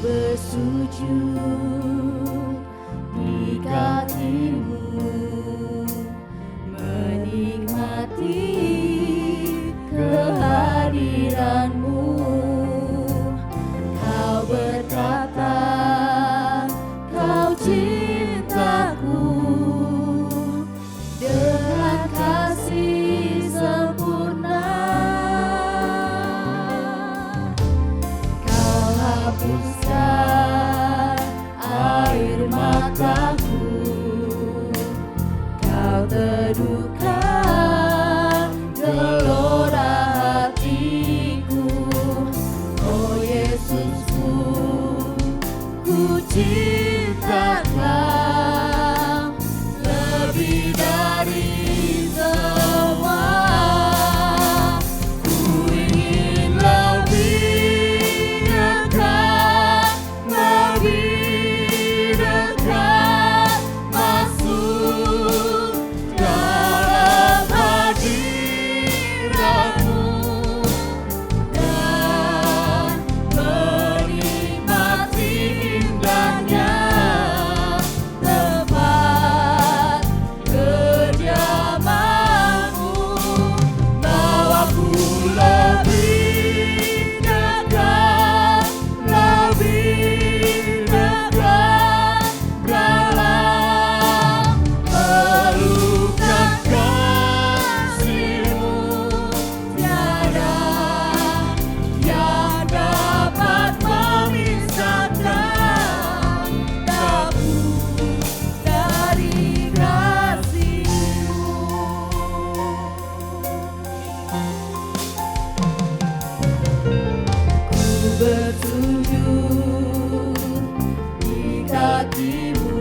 bersujud di kakimu, menikmati kehadiranmu. Kau berkata, Kau cintaku dengan kasih sempurna. Kau hapuskan air mataku, Kau teduhkan gelora hatiku. Oh Yesusku, ku cinta Kau lebih dari semua. Ku ingin lebih dekat masuk dalam hadirat-Mu dan menikmati indahnya tempat kediaman-Mu. Bawaku lebih dekat dalam pelukan kasih-Mu. Tiada yang dapat memisahkan aku dari kasih-Mu. Ku bersujud di kaki-Mu,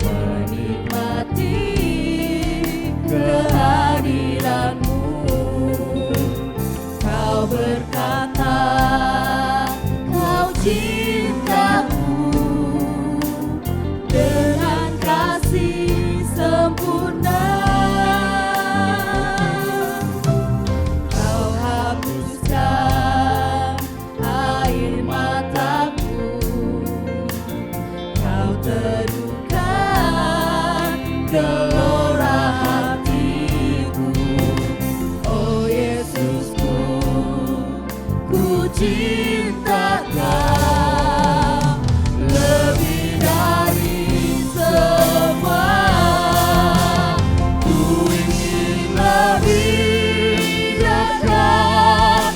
menikmati kehadiran-Mu. Kau berkata, Kau cintaku dengan kasih sempurna. Kau hapuskan air mataku, Kau teduhkan gelora hatiku. Oh Yesusku, ku cinta Kau lebih dari semua. Ku ingin lebih dekat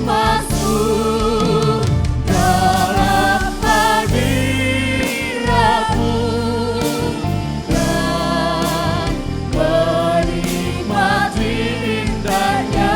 masuk dalam hadirat-Mu dan menikmati indahnya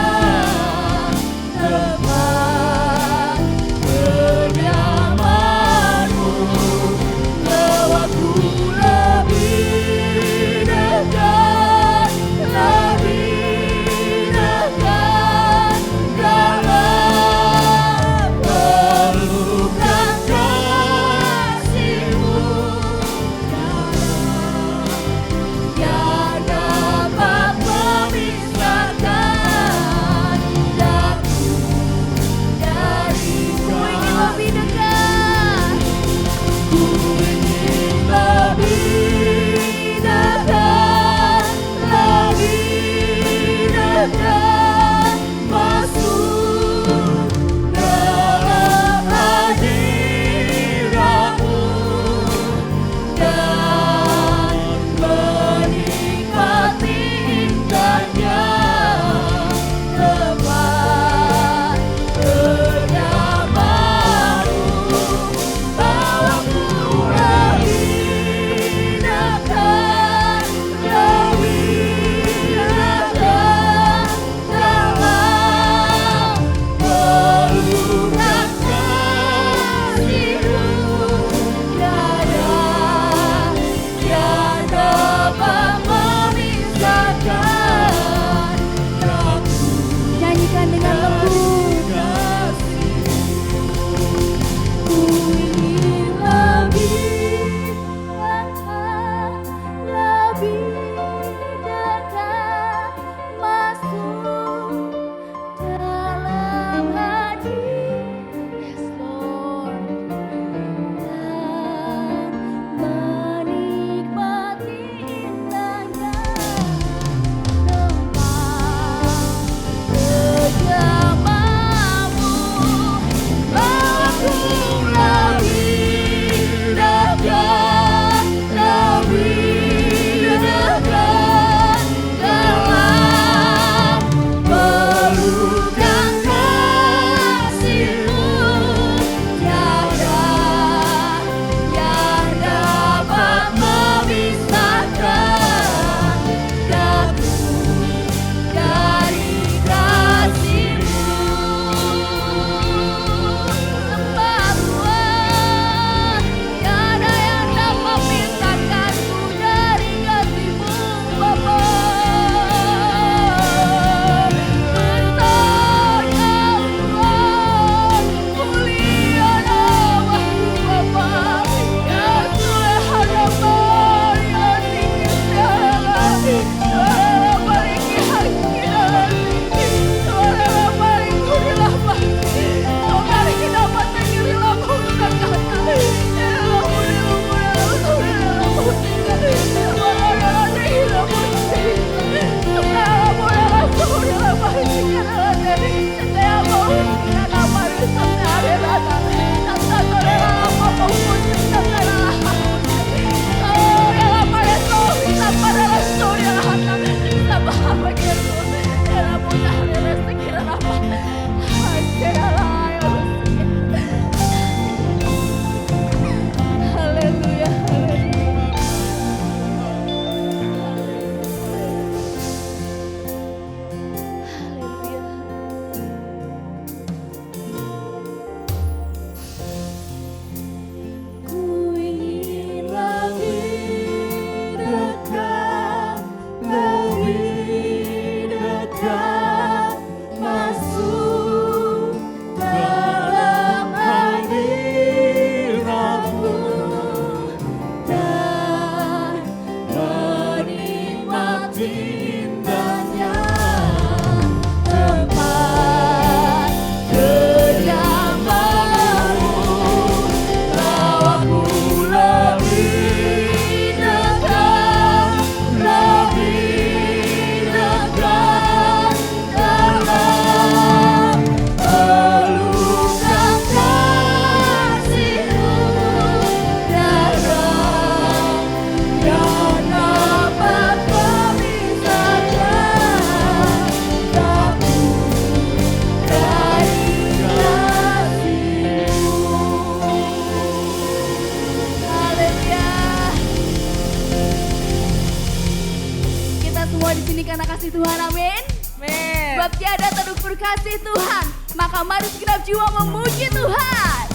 Sebab tiada terukur kasih Tuhan, maka mari segenap jiwa memuji Tuhan.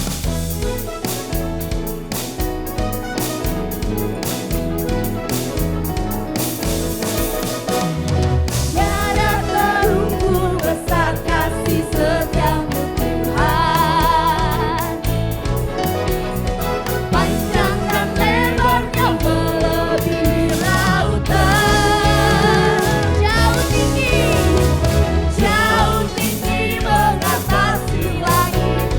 Tiada terukur besar kasih setiamu Tuhan. Panjang dan lebarnya melebihi lautan. Jauh tinggi mengatasi langit.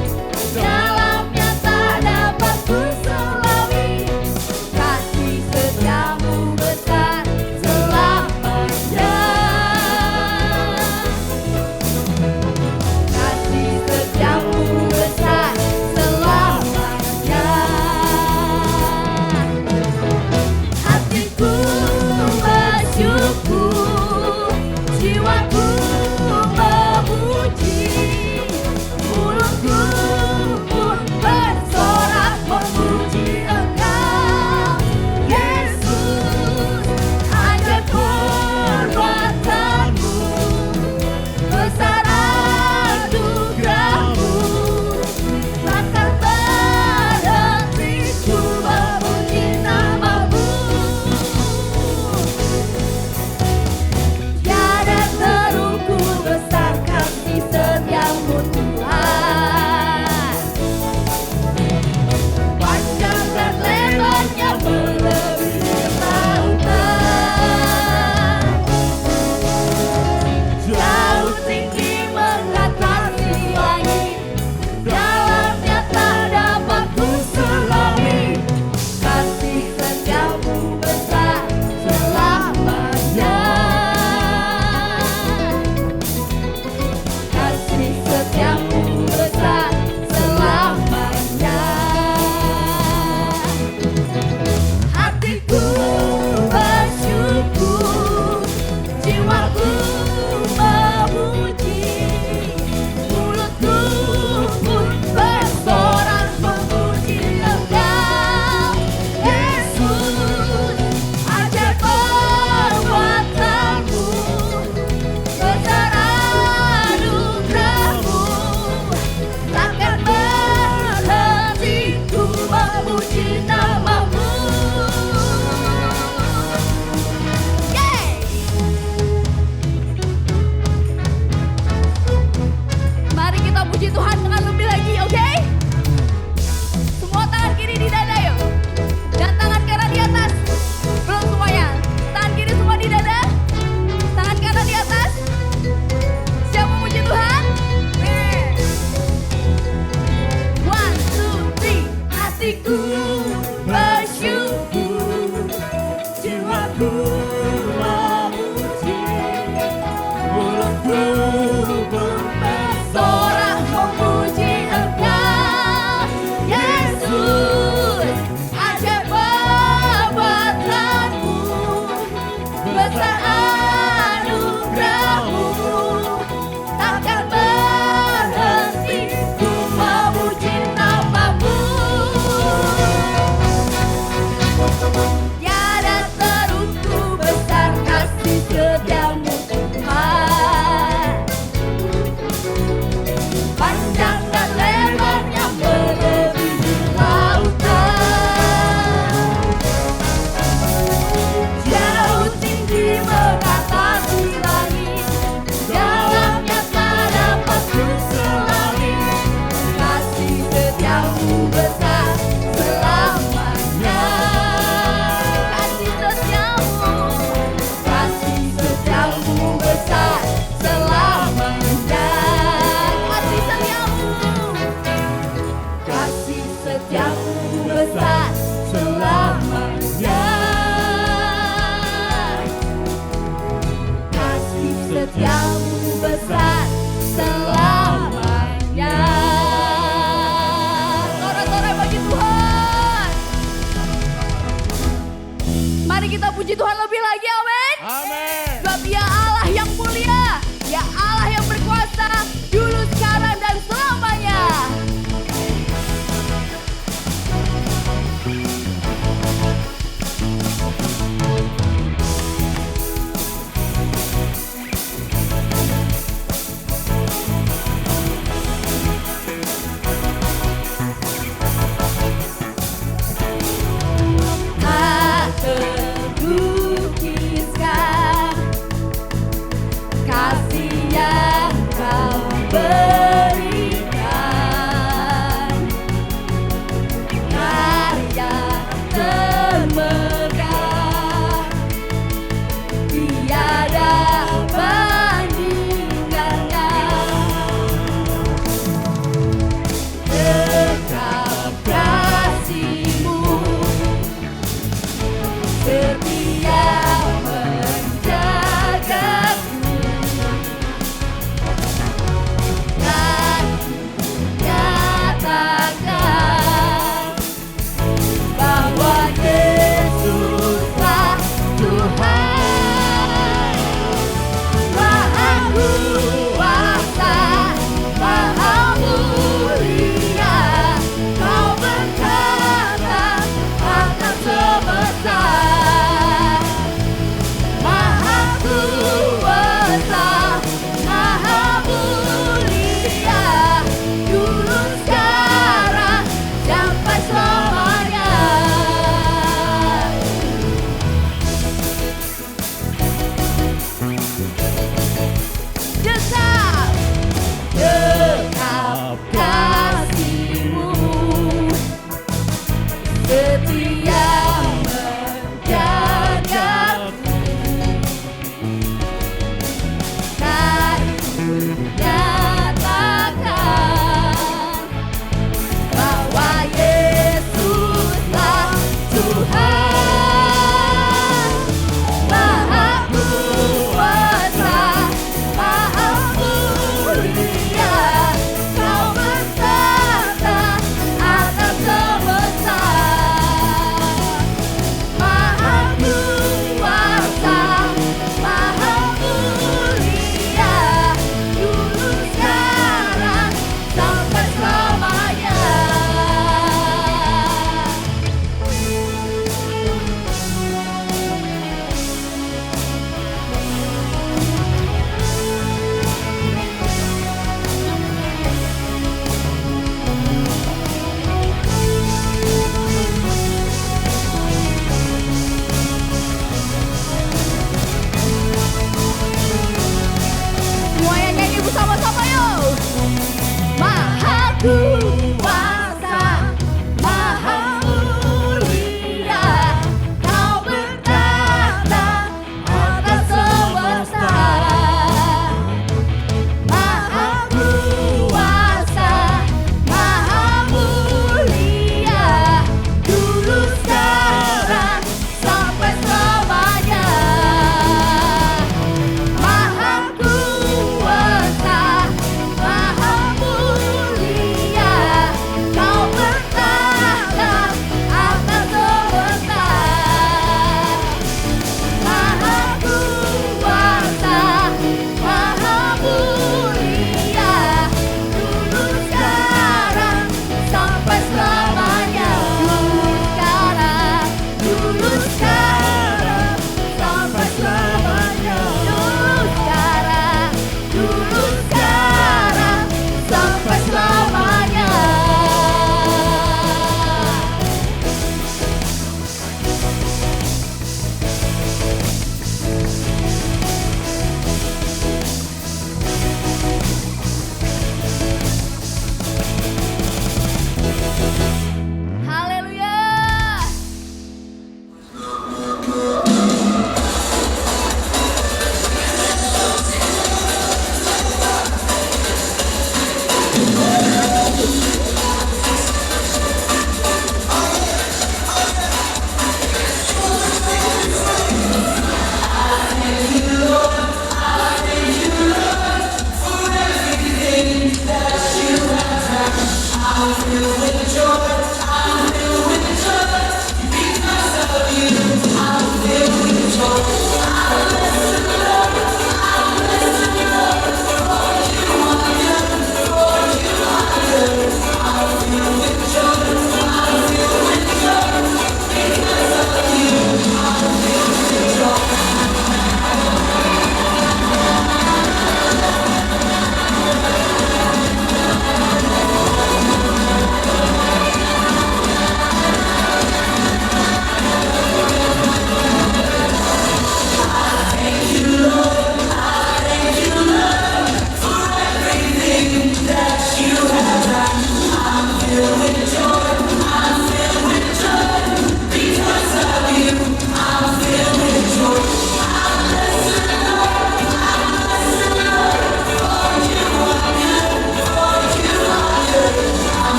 Dalamnya tak dapat kuselami. Kasih setiamu besar selamanya. Kasih setiamu besar selamanya. Hatiku bersyukur, jiwaku memuji, mulutku pun bersorak memuji Engkau, Yesus. Ajaib perbuatanmu, besar anugerahmu, takkan berhenti ku memuji namamu. Tiada terukur besar kasih setiamu Tuhan. Panjang dan lebarnya melebihi lautan. Jauh tinggi mengatasi langit. Dalamnya tak dapat kuselami. Kasih setiamu besar selamanya. Kasih setiamu besar selamanya. Hatiku bersyukur, jiwaku memuji, mulutku pun bersorak memuji Engkau, Yesus. Ajaib perbuatanmu, besar anugerahmu, takkan berhenti ku memuji namamu. Yeay! Mari kita puji Tuhan dengan lebih lagi, oke? Semua tangan kiri di dada yuk. Dan tangan kanan di atas. Belum semuanya. Tangan kiri semua di dada. Tangan kanan di atas. Siap memuji Tuhan? One, two, three. Hatiku bersyukur, jiwaku memuji, mulutku pun bersorak memuji Engkau, Yesus. Ajaib perbuatanmu, besar anugerahmu, takkan berhenti ku memuji namamu. Tiada terukur besar kasih setiamu Tuhan. Panjang dan lebarnya melebihi lautan. Jauh tinggi mengatasi langit. Dalamnya tak dapat kuselami. Kasih setiamu besar selamanya. Kasih setiamu besar selamanya. Kasih setiamu besar selamanya. Kasih setiamu besar selamanya. Sorak-sorai bagi Tuhan. Mari kita puji Tuhan lebih lagi, amin. Amin. Sebab Dia Allah yang mulia, Dia Allah yang berkuasa, dulu, sekarang, dan selamanya.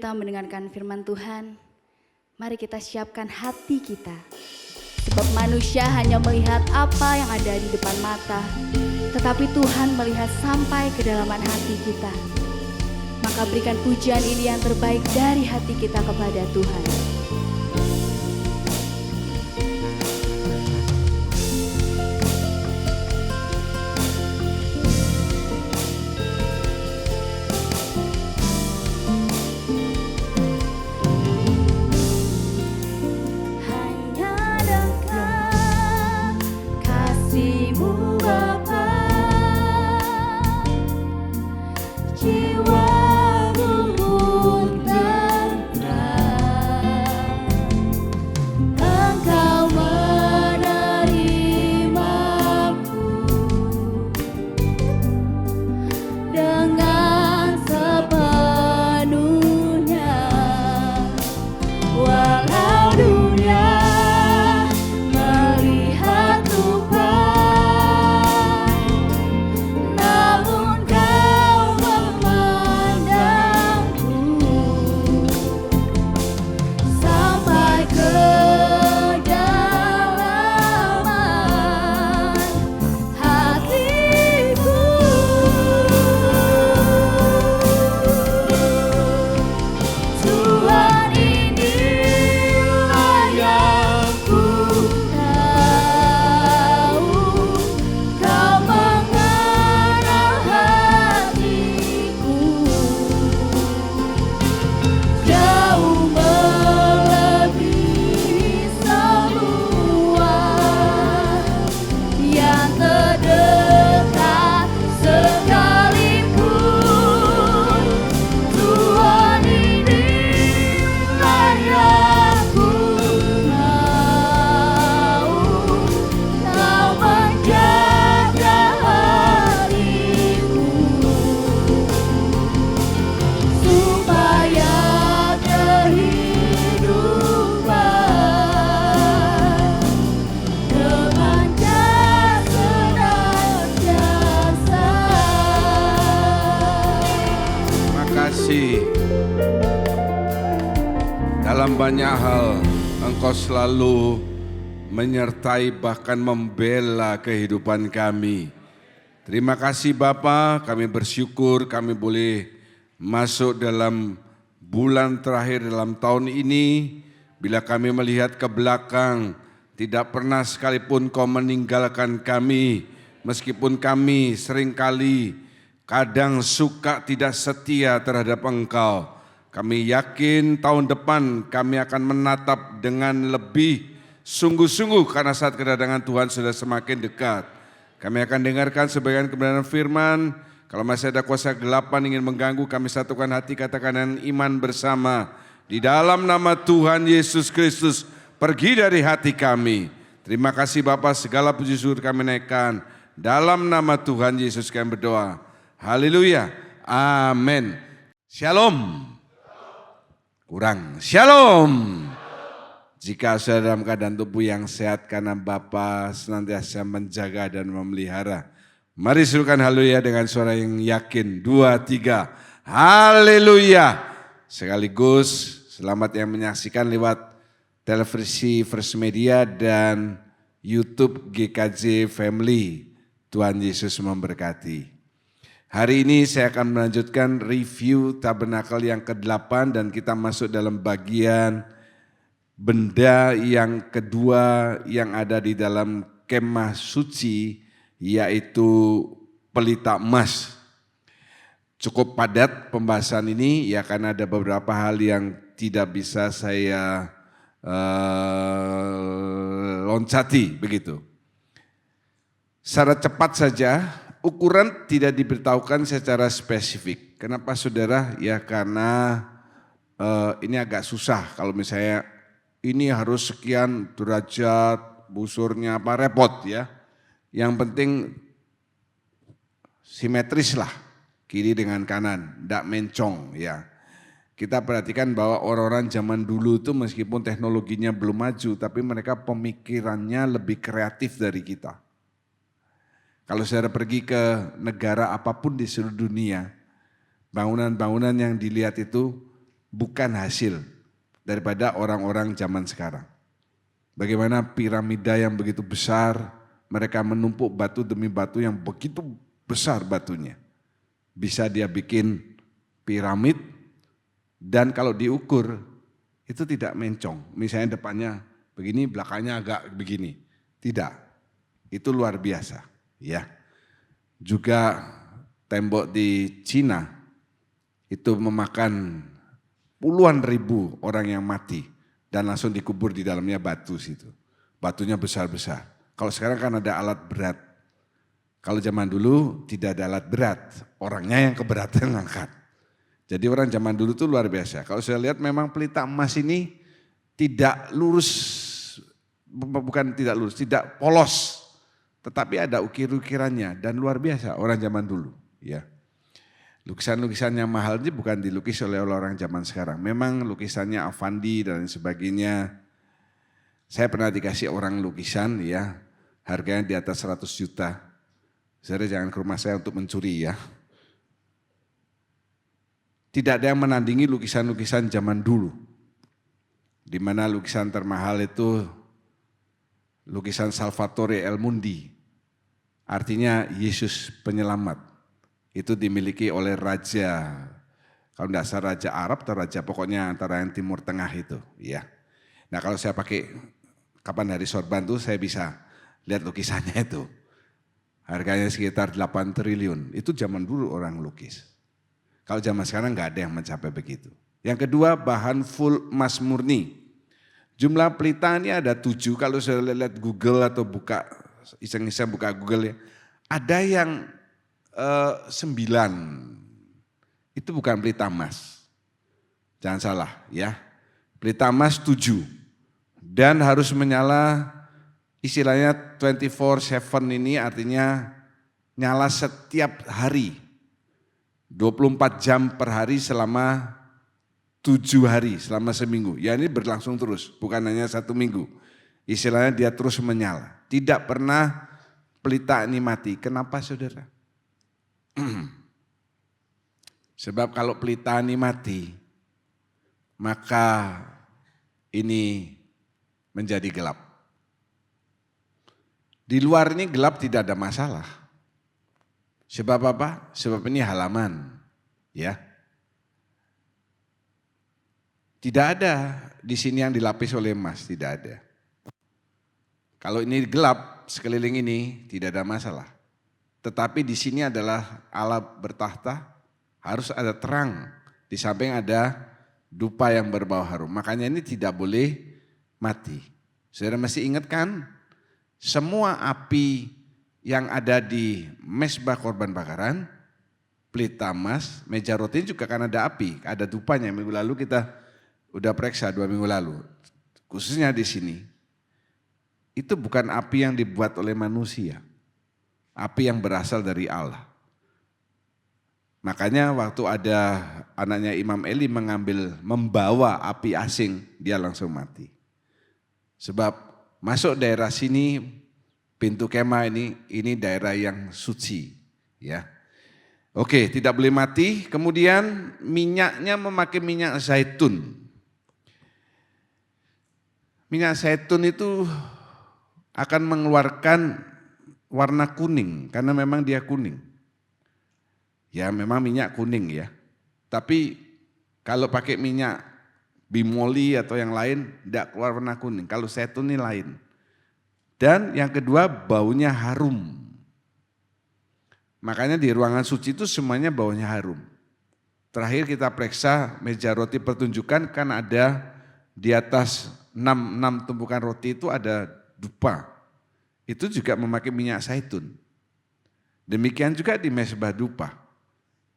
kita mendengarkan firman Tuhan, mari kita siapkan hati kita. Sebab manusia hanya melihat apa yang ada di depan mata, tetapi Tuhan melihat sampai kedalaman hati kita. Maka berikan pujian ini yang terbaik dari hati kita kepada Tuhan. Dalam banyak hal, Engkau selalu menyertai bahkan membela kehidupan kami. Terima kasih Bapa, kami bersyukur kami boleh masuk dalam bulan terakhir dalam tahun ini. Bila kami melihat ke belakang, tidak pernah sekalipun Kau meninggalkan kami. Meskipun kami seringkali kadang suka tidak setia terhadap Engkau. Kami yakin tahun depan kami akan menatap dengan lebih sungguh-sungguh karena saat kedatangan Tuhan sudah semakin dekat. Kami akan dengarkan sebagian kebenaran firman. Kalau masih ada kuasa gelapan ingin mengganggu, kami satukan hati, katakan dengan iman bersama. Di dalam nama Tuhan Yesus Kristus, pergi dari hati kami. Terima kasih Bapa, segala puji syukur kami naikkan. Dalam nama Tuhan Yesus kami berdoa. Haleluya. Amin. Shalom. Kurang. Shalom. Jika saudara dalam keadaan tubuh yang sehat karena Bapa senantiasa menjaga dan memelihara. Mari serukan haleluya dengan suara yang yakin. 2, 3. Haleluya. Sekaligus selamat yang menyaksikan lewat televisi First Media dan YouTube GKJ Family. Tuhan Yesus memberkati. Hari ini saya akan melanjutkan review tabernakel yang ke-8 dan kita masuk dalam bagian benda yang kedua yang ada di dalam kemah suci, yaitu pelita emas. Cukup padat pembahasan ini ya karena ada beberapa hal yang tidak bisa saya loncati begitu. Secara cepat saja, ukuran tidak diberitahukan secara spesifik. Kenapa saudara? Ya karena ini agak susah kalau misalnya ini harus sekian derajat, busurnya apa, repot ya. Yang penting simetris lah, kiri dengan kanan, tidak mencong ya. Kita perhatikan bahwa orang-orang zaman dulu itu meskipun teknologinya belum maju, tapi mereka pemikirannya lebih kreatif dari kita. Kalau saudara pergi ke negara apapun di seluruh dunia, bangunan-bangunan yang dilihat itu bukan hasil daripada orang-orang zaman sekarang. Bagaimana piramida yang begitu besar, mereka menumpuk batu demi batu yang begitu besar batunya. Bisa dia bikin piramid dan kalau diukur itu tidak mencong. Misalnya depannya begini, belakangnya agak begini. Tidak, itu luar biasa. Ya, juga tembok di Cina itu memakan puluhan ribu orang yang mati dan langsung dikubur di dalamnya batu situ. Batunya besar-besar. Kalau sekarang kan ada alat berat. Kalau zaman dulu tidak ada alat berat, orangnya yang keberatan ngangkat. Jadi orang zaman dulu itu luar biasa. Kalau saya lihat memang pelita emas ini tidak lurus, bukan tidak lurus, tidak polos. Tetapi ada ukir-ukirannya dan luar biasa orang zaman dulu. Ya. Lukisan-lukisan yang mahal ini bukan dilukis oleh orang zaman sekarang. Memang lukisannya Avandi dan sebagainya. Saya pernah dikasih orang lukisan ya, harganya di atas 100 juta. Saudara jangan ke rumah saya untuk mencuri ya. Tidak ada yang menandingi lukisan-lukisan zaman dulu. Di mana lukisan termahal itu lukisan Salvatore El Mundi. Artinya Yesus penyelamat. Itu dimiliki oleh raja, kalau tidak salah raja Arab atau raja pokoknya antara yang Timur Tengah itu. Ya. Nah kalau saya pakai kapan hari sorban tuh saya bisa lihat lukisannya itu. Harganya sekitar 8 triliun, itu zaman dulu orang lukis. Kalau zaman sekarang nggak ada yang mencapai begitu. Yang kedua bahan full emas murni. Jumlah pelita ini ada 7, kalau saya lihat Google atau buka, iseng-iseng buka Google ya. Ada yang 9, itu bukan pelita emas. Jangan salah ya. Pelita emas 7 dan harus menyala istilahnya 24/7 ini artinya nyala setiap hari. 24 jam per hari selama 7 hari, selama seminggu. Ya ini berlangsung terus, bukan hanya 1 minggu. Istilahnya dia terus menyala. Tidak pernah pelita ini mati. Kenapa saudara? Sebab kalau pelita ini mati, maka ini menjadi gelap. Di luar ini gelap tidak ada masalah. Sebab apa? Sebab ini halaman, ya. Tidak ada di sini yang dilapis oleh emas, tidak ada. Kalau ini gelap sekeliling ini tidak ada masalah. Tetapi di sini adalah Allah bertahta, harus ada terang. Di samping ada dupa yang berbau harum. Makanya ini tidak boleh mati. Saudara masih ingat kan? Semua api yang ada di mezbah korban bakaran, pelita emas, meja roti juga kan ada api, ada dupanya. Minggu lalu kita udah periksa 2 minggu lalu. Khususnya di sini. Itu bukan api yang dibuat oleh manusia. Api yang berasal dari Allah. Makanya waktu ada anaknya Imam Eli membawa api asing, dia langsung mati. Sebab masuk daerah sini, pintu kemah ini daerah yang suci. Ya. Oke, tidak boleh mati. Kemudian minyaknya memakai minyak zaitun. Minyak zaitun itu akan mengeluarkan warna kuning, karena memang dia kuning. Ya memang minyak kuning ya. Tapi kalau pakai minyak bimoli atau yang lain, tidak keluar warna kuning. Kalau zaitun ini lain. Dan yang kedua baunya harum. Makanya di ruangan suci itu semuanya baunya harum. Terakhir kita periksa meja roti pertunjukan kan ada di atas 6 tumpukan roti itu ada dupa. Itu juga memakai minyak zaitun. Demikian juga di mezbah dupa.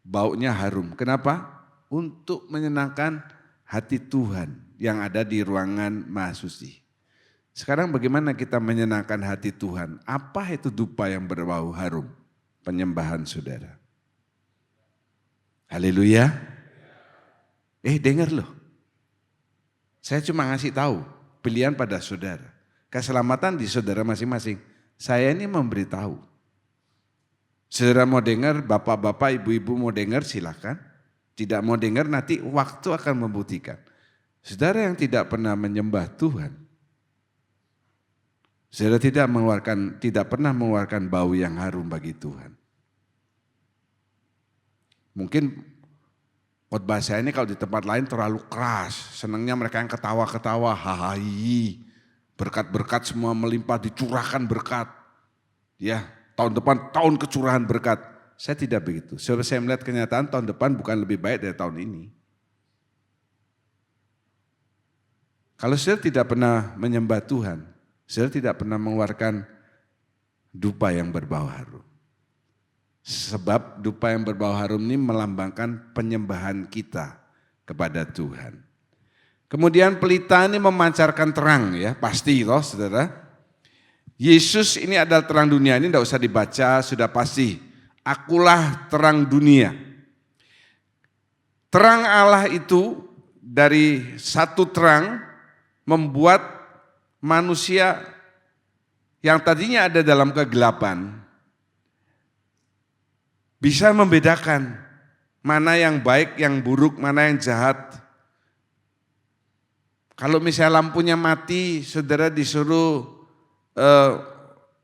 Baunya harum. Kenapa? Untuk menyenangkan hati Tuhan yang ada di ruangan Maha Suci. Sekarang bagaimana kita menyenangkan hati Tuhan? Apa itu dupa yang berbau harum? Penyembahan saudara. Haleluya. Dengar loh. Saya cuma ngasih tahu pilihan pada saudara. Keselamatan di saudara masing-masing. Saya ini memberitahu. Saudara mau dengar, bapak-bapak, ibu-ibu mau dengar silakan. tidak mau dengar, nanti waktu akan membuktikan. Saudara yang tidak pernah menyembah Tuhan, saudara tidak pernah mengeluarkan bau yang harum bagi Tuhan. Mungkin khotbah saya ini kalau di tempat lain terlalu keras, senangnya mereka yang ketawa-ketawa, hahaha, berkat-berkat semua melimpah, dicurahkan berkat. Ya, tahun depan tahun kecurahan berkat. Saya tidak begitu. Saya melihat kenyataan tahun depan bukan lebih baik dari tahun ini. Kalau saya tidak pernah menyembah Tuhan, saya tidak pernah mengeluarkan dupa yang berbau harum. Sebab dupa yang berbau harum ini melambangkan penyembahan kita kepada Tuhan. Kemudian pelita ini memancarkan terang, ya pasti loh saudara. Yesus ini adalah terang dunia, ini tidak usah dibaca, sudah pasti. Akulah terang dunia. Terang Allah itu dari satu terang membuat manusia yang tadinya ada dalam kegelapan bisa membedakan mana yang baik, yang buruk, mana yang jahat. Kalau misalnya lampunya mati, saudara disuruh,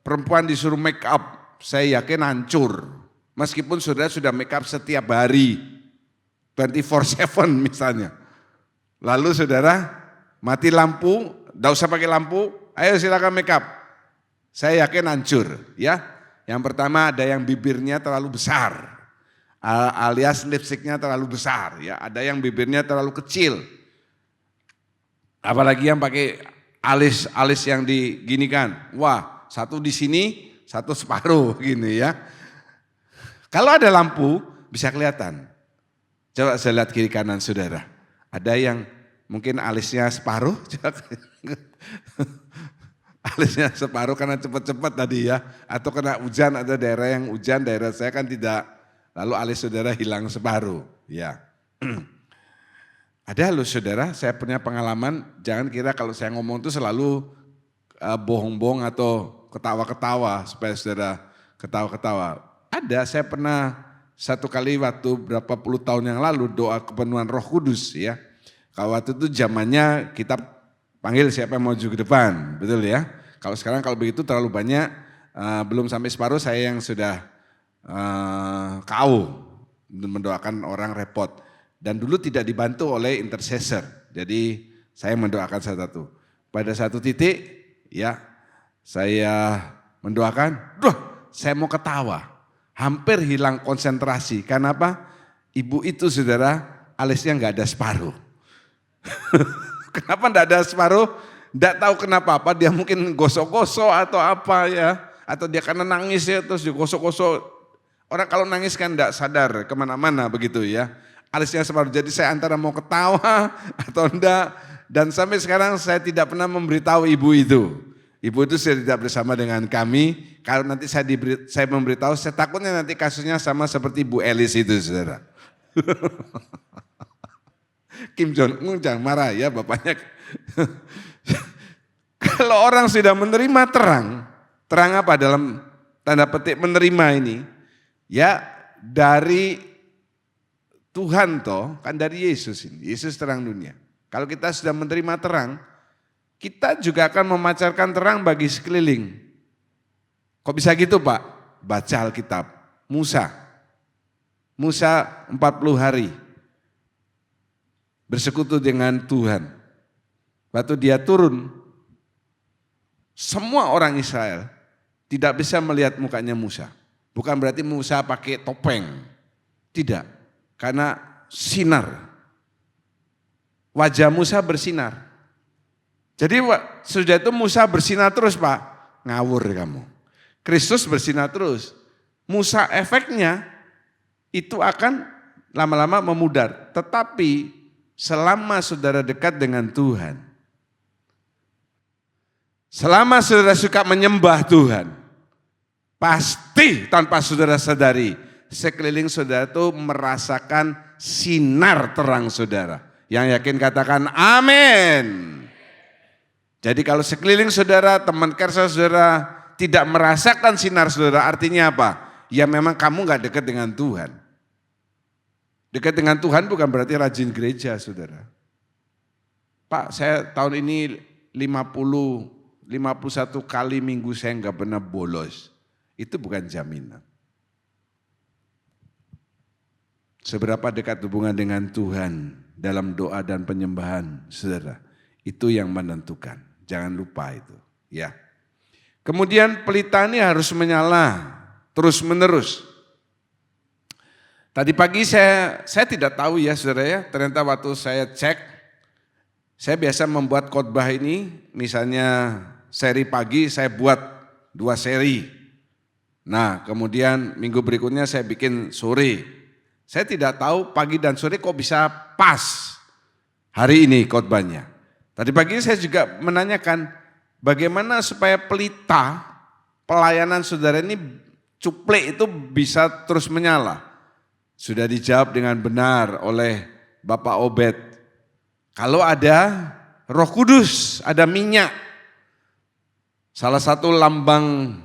perempuan disuruh make up, saya yakin hancur. Meskipun saudara sudah make up setiap hari, 24/7 misalnya. Lalu saudara mati lampu, tidak usah pakai lampu, ayo silakan make up. Saya yakin hancur ya. Yang pertama ada yang bibirnya terlalu besar, alias lipstiknya terlalu besar. Ya, ada yang bibirnya terlalu kecil. Apalagi yang pakai alis yang diginikan. Wah, satu di sini, satu separuh gini ya. Kalau ada lampu bisa kelihatan. Coba saya lihat kiri kanan saudara. Ada yang mungkin alisnya separuh. Alisnya separuh karena cepat-cepat tadi ya. Atau kena hujan, ada daerah yang hujan, daerah saya kan tidak. Lalu alis saudara hilang separuh. Ya. Ada loh saudara, saya punya pengalaman, jangan kira kalau saya ngomong itu selalu bohong-bohong atau ketawa-ketawa supaya saudara ketawa-ketawa. Ada, saya pernah satu kali waktu berapa puluh tahun yang lalu doa kepenuhan Roh Kudus ya. Kalau waktu itu zamannya kita panggil siapa yang mau maju ke depan, betul ya. Kalau sekarang kalau begitu terlalu banyak, belum sampai separuh saya yang sudah mendoakan orang repot. Dan dulu tidak dibantu oleh intercessor, jadi saya mendoakan satu-satu. Pada satu titik ya saya mendoakan, saya mau ketawa. Hampir hilang konsentrasi. Karena apa? Ibu itu saudara alisnya nggak ada separuh. Kenapa nggak ada separuh? Nggak tahu kenapa apa. Dia mungkin gosok-gosok atau apa ya. Atau dia karena nangis ya terus digosok-gosok. Orang kalau nangis kan nggak sadar kemana-mana begitu ya. Alisnya separuh. Jadi saya antara mau ketawa atau enggak. Dan sampai sekarang saya tidak pernah memberitahu ibu itu. Ibu itu sudah tidak bersama dengan kami. Kalau nanti saya memberitahu, saya takutnya nanti kasusnya sama seperti Bu Elis itu, saudara. Kim Jong-un jangan marah ya bapaknya. Kalau orang sudah menerima terang apa dalam tanda petik menerima ini? Ya dari Tuhan toh, kan dari Yesus ini. Yesus terang dunia. Kalau kita sudah menerima terang, kita juga akan memancarkan terang bagi sekeliling. Kok bisa gitu Pak? Baca Alkitab. Musa 40 hari bersekutu dengan Tuhan. Waktu dia turun, semua orang Israel tidak bisa melihat mukanya Musa. Bukan berarti Musa pakai topeng. Tidak, karena sinar. Wajah Musa bersinar. Jadi sudah itu Musa bersinar terus Pak, ngawur kamu. Kristus bersinar terus. Musa efeknya itu akan lama-lama memudar. Tetapi selama saudara dekat dengan Tuhan, selama saudara suka menyembah Tuhan, pasti tanpa saudara sadari, sekeliling saudara itu merasakan sinar terang saudara. Yang yakin katakan amin. Jadi kalau sekeliling saudara, teman kerja saudara tidak merasakan sinar saudara, artinya apa? Ya memang kamu gak dekat dengan Tuhan. Dekat dengan Tuhan bukan berarti rajin gereja, saudara. Pak, saya tahun ini 51 kali minggu saya nggak pernah bolos. Itu bukan jaminan. Seberapa dekat hubungan dengan Tuhan dalam doa dan penyembahan, saudara, itu yang menentukan. Jangan lupa itu, ya. Kemudian pelita ini harus menyala terus menerus. Tadi pagi saya tidak tahu ya saudara ya, ternyata waktu saya cek, saya biasa membuat khotbah ini, misalnya seri pagi saya buat 2 seri. Nah kemudian minggu berikutnya saya bikin sore. Saya tidak tahu pagi dan sore kok bisa pas hari ini khotbahnya. Tadi pagi saya juga menanyakan bagaimana supaya pelita pelayanan saudara ini cuplek itu bisa terus menyala. Sudah dijawab dengan benar oleh Bapak Obed. Kalau ada Roh Kudus, ada minyak. Salah satu lambang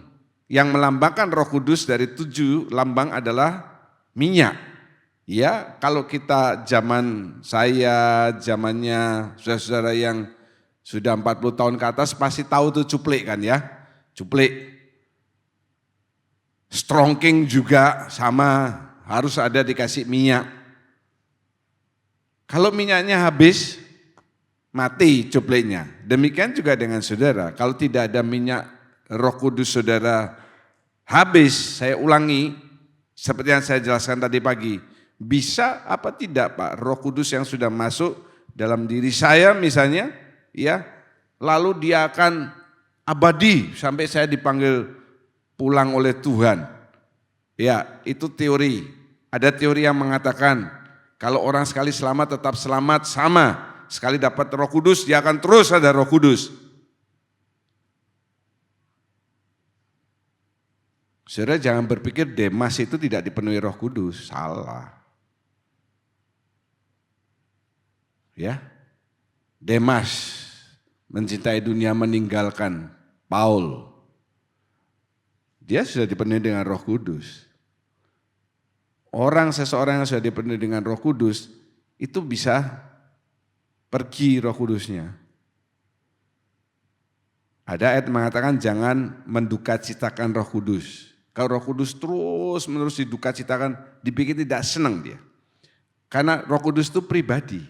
yang melambangkan Roh Kudus dari 7 lambang adalah minyak. Ya, kalau kita zaman saya, zamannya saudara-saudara yang sudah 40 tahun ke atas pasti tahu tuh cuplek kan ya. Cuplek. Strongking juga sama, harus ada dikasih minyak. Kalau minyaknya habis, mati cupleknya. Demikian juga dengan saudara, kalau tidak ada minyak Roh Kudus saudara habis, saya ulangi, seperti yang saya jelaskan tadi pagi, bisa apa tidak Pak, Roh Kudus yang sudah masuk dalam diri saya misalnya, ya, lalu dia akan abadi sampai saya dipanggil pulang oleh Tuhan. Ya, itu teori. Ada teori yang mengatakan kalau orang sekali selamat tetap selamat sama. Sekali dapat Roh Kudus dia akan terus ada Roh Kudus. Saudara jangan berpikir Demas itu tidak dipenuhi Roh Kudus, salah. Ya, Demas mencintai dunia meninggalkan Paul. Dia sudah dipenuhi dengan Roh Kudus. Seseorang yang sudah dipenuhi dengan Roh Kudus itu bisa pergi Roh Kudusnya. Ada ayat mengatakan jangan mendukacitakan Roh Kudus. Kalau Roh Kudus terus menerus didukacitakan, dibikin tidak senang dia. Karena Roh Kudus itu pribadi.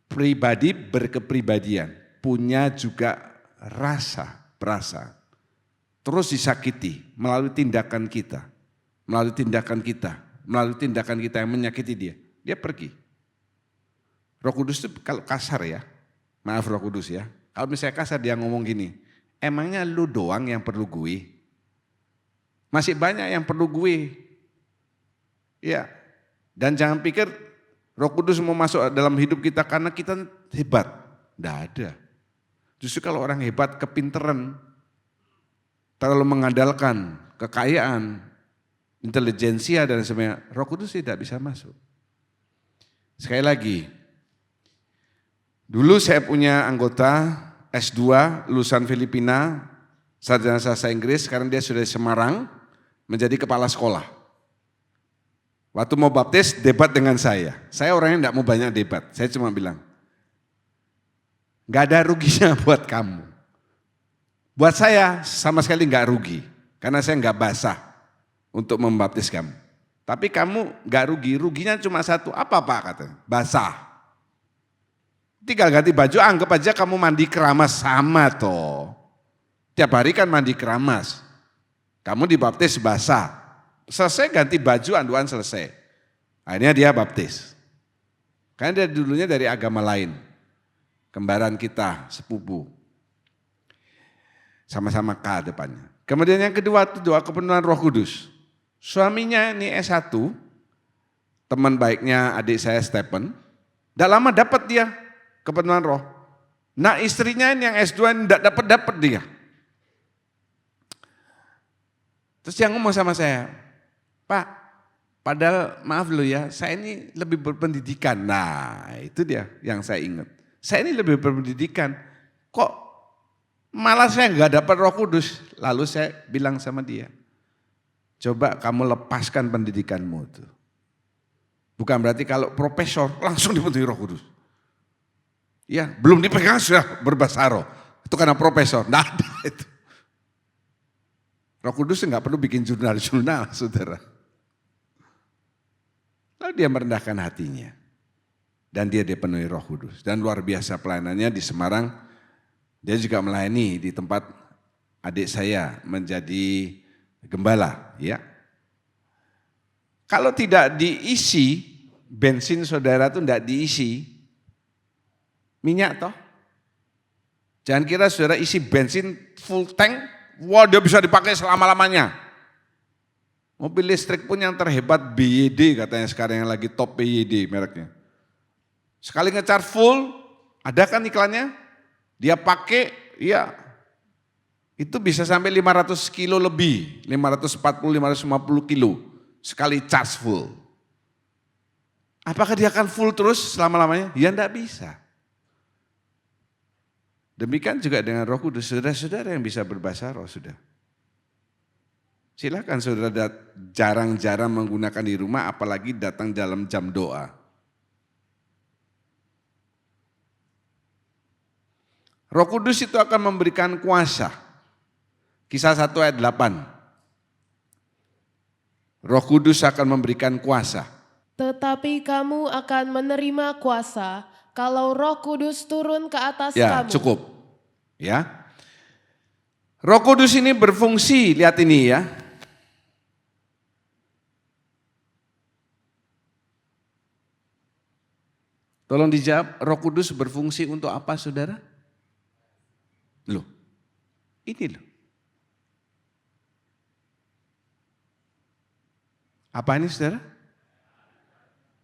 Pribadi berkepribadian, punya juga rasa, perasaan. Terus disakiti melalui tindakan kita, melalui tindakan kita yang menyakiti dia. Dia pergi. Roh Kudus itu kalau kasar ya, maaf Roh Kudus ya. Kalau misalnya kasar dia ngomong gini, emangnya lu doang yang perlu gue? Masih banyak yang perlu gue. Ya, dan jangan pikir Roh Kudus mau masuk dalam hidup kita karena kita hebat. Tidak ada. Justru kalau orang hebat, kepinteran, terlalu mengandalkan kekayaan, intelijensia dan sebagainya, Roh Kudus tidak bisa masuk. Sekali lagi, dulu saya punya anggota S2, lulusan Filipina, sarjana bahasa Inggris, sekarang dia sudah di Semarang, menjadi kepala sekolah. Waktu mau baptis, debat dengan saya. Saya orangnya tidak mau banyak debat, saya cuma bilang, gak ada ruginya buat kamu. Buat saya sama sekali gak rugi, karena saya gak basah untuk membaptis kamu. Tapi kamu gak rugi, ruginya cuma satu, apa Pak katanya? Basah. Tinggal ganti baju, anggap aja kamu mandi keramas sama toh. Tiap hari kan mandi keramas, kamu dibaptis basah. Selesai ganti baju, anduan selesai. Akhirnya dia baptis. Karena dia dulunya dari agama lain. Kembaran kita, sepupu. Sama-sama K depannya. Kemudian yang kedua itu doa kepenuhan Roh Kudus. Suaminya ini S1, teman baiknya adik saya Stephen. Tidak lama dapat dia kepenuhan roh. Nah istrinya ini yang S2 tidak dapat dia. Terus dia ngomong sama saya, Pak, padahal maaf lo ya, saya ini lebih berpendidikan. Nah itu dia yang saya ingat. Saya ini lebih berpendidikan, kok malah saya nggak dapat Roh Kudus. Lalu saya bilang sama dia, coba kamu lepaskan pendidikanmu tuh. Bukan berarti kalau profesor langsung dipenuhi Roh Kudus. Ya, belum dipegang sudah berbahasa roh. Itu karena profesor. Nah, ada itu. Roh Kudus nggak perlu bikin jurnal-jurnal, saudara. Lalu dia merendahkan hatinya. Dan dia dipenuhi Roh Kudus. Dan luar biasa pelayanannya di Semarang. Dia juga melayani di tempat adik saya menjadi gembala. Ya. Kalau tidak diisi, bensin saudara itu tidak diisi, minyak toh. Jangan kira saudara isi bensin full tank, wah dia bisa dipakai selama-lamanya. Mobil listrik pun yang terhebat BYD katanya sekarang yang lagi top BYD mereknya. Sekali nge-charge full, ada kan iklannya? Dia pakai, ya itu bisa sampai 500 kilo lebih, 540-550 kilo. Sekali charge full. Apakah dia akan full terus selama-lamanya? Ya enggak bisa. Demikian juga dengan Roh Kudus, saudara-saudara yang bisa berbahasa roh sudah. Silakan saudara jarang-jarang menggunakan di rumah, apalagi datang dalam jam doa. Roh Kudus itu akan memberikan kuasa. Kisah 1 ayat 8. Roh Kudus akan memberikan kuasa. Tetapi kamu akan menerima kuasa kalau Roh Kudus turun ke atas Ya, kamu. cukup. Ya. Roh Kudus ini berfungsi, lihat ini ya. Tolong dijawab, Roh Kudus berfungsi untuk apa, saudara? Loh, ini loh. Apa ini saudara?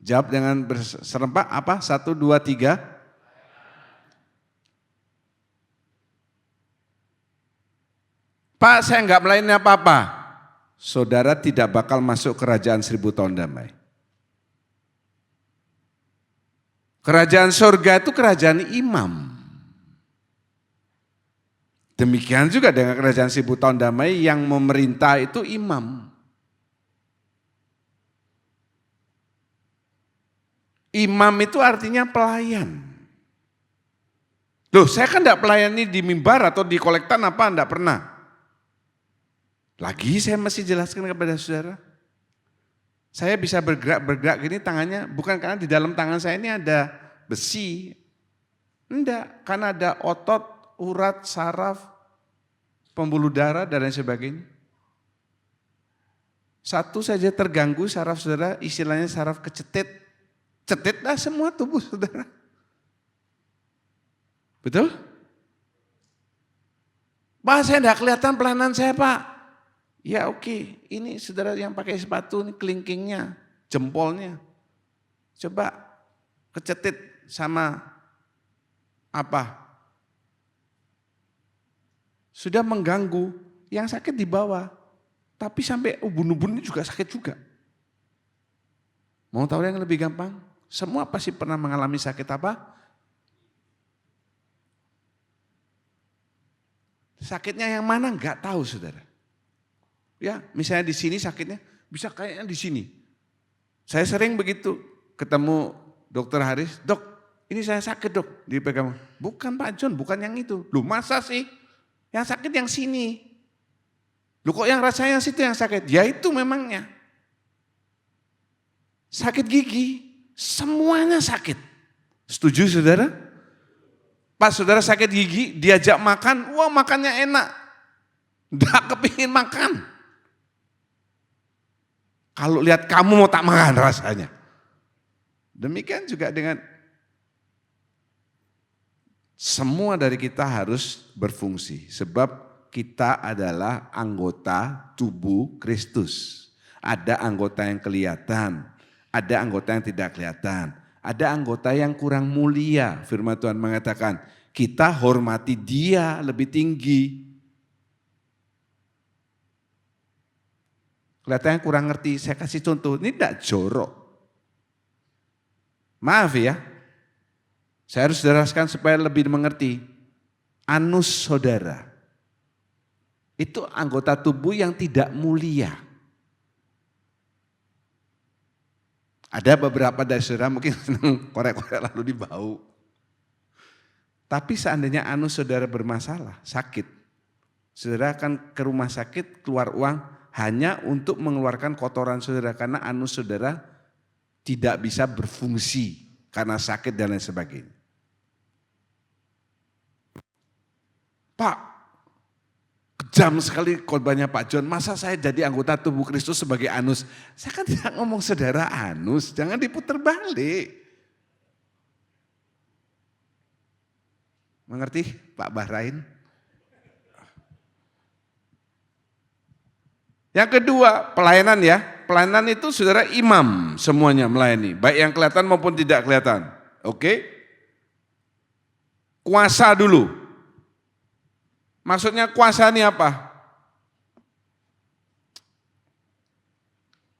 Jawab dengan serempak apa? 1, 2, 3. Pak, saya enggak melayani apa-apa. Saudara tidak bakal masuk kerajaan 1000 tahun damai. Kerajaan surga itu kerajaan imam. Demikian juga dengan kerajaan 1000 tahun damai yang memerintah itu imam. Imam itu artinya pelayan. Loh, saya kan enggak pelayani di mimbar atau di kolektan apa, enggak pernah. Lagi saya masih jelaskan kepada saudara. Saya bisa bergerak gini tangannya, bukan karena di dalam tangan saya ini ada besi. Enggak, karena ada otot, urat, saraf, pembuluh darah, dan lain sebagainya. Satu saja terganggu saraf saudara, istilahnya saraf kecetit. Cetitlah semua tubuh saudara. Betul? Pak, saya enggak kelihatan pelayanan saya Pak. Ya oke, ini saudara yang pakai sepatu ini kelingkingnya, jempolnya. Coba kecetit sama apa? Sudah mengganggu, yang sakit di bawah. Tapi sampai ubun-ubun ini juga sakit juga. Mau tahu yang lebih gampang? Semua pasti pernah mengalami sakit apa? Sakitnya yang mana enggak tahu saudara. Ya, misalnya di sini sakitnya, bisa kayaknya di sini. Saya sering begitu ketemu dokter Haris, dok ini saya sakit dok, dipegang. Bukan Pak John, bukan yang itu. Loh masa sih? Yang sakit yang sini. Loh kok yang rasanya yang situ yang sakit? Ya itu memangnya. Sakit gigi, semuanya sakit. Setuju saudara? Pas saudara sakit gigi, diajak makan, wah makannya enak. Nggak kepingin makan. Kalau lihat kamu mau tak makan rasanya. Demikian juga dengan semua dari kita harus berfungsi. Sebab kita adalah anggota tubuh Kristus. Ada anggota yang kelihatan, ada anggota yang tidak kelihatan. Ada anggota yang kurang mulia. Firman Tuhan mengatakan, kita hormati dia lebih tinggi. Kelihatannya kurang ngerti, saya kasih contoh, ini tidak jorok. Maaf ya, saya harus jelaskan supaya lebih mengerti. Anus saudara, itu anggota tubuh yang tidak mulia. Ada beberapa dari saudara mungkin senang korek-korek lalu dibau. Tapi seandainya anus saudara bermasalah, sakit, saudara akan ke rumah sakit keluar uang hanya untuk mengeluarkan kotoran saudara karena anus saudara tidak bisa berfungsi karena sakit dan lain sebagainya. Pak, kejam sekali khotbahnya Pak John, masa saya jadi anggota tubuh Kristus sebagai anus? Saya kan tidak ngomong saudara anus, jangan diputar balik. Mengerti Pak Bahrain? Yang kedua, pelayanan ya. Pelayanan itu saudara imam semuanya melayani, baik yang kelihatan maupun tidak kelihatan. Oke? Kuasa dulu. Maksudnya kuasa ini apa?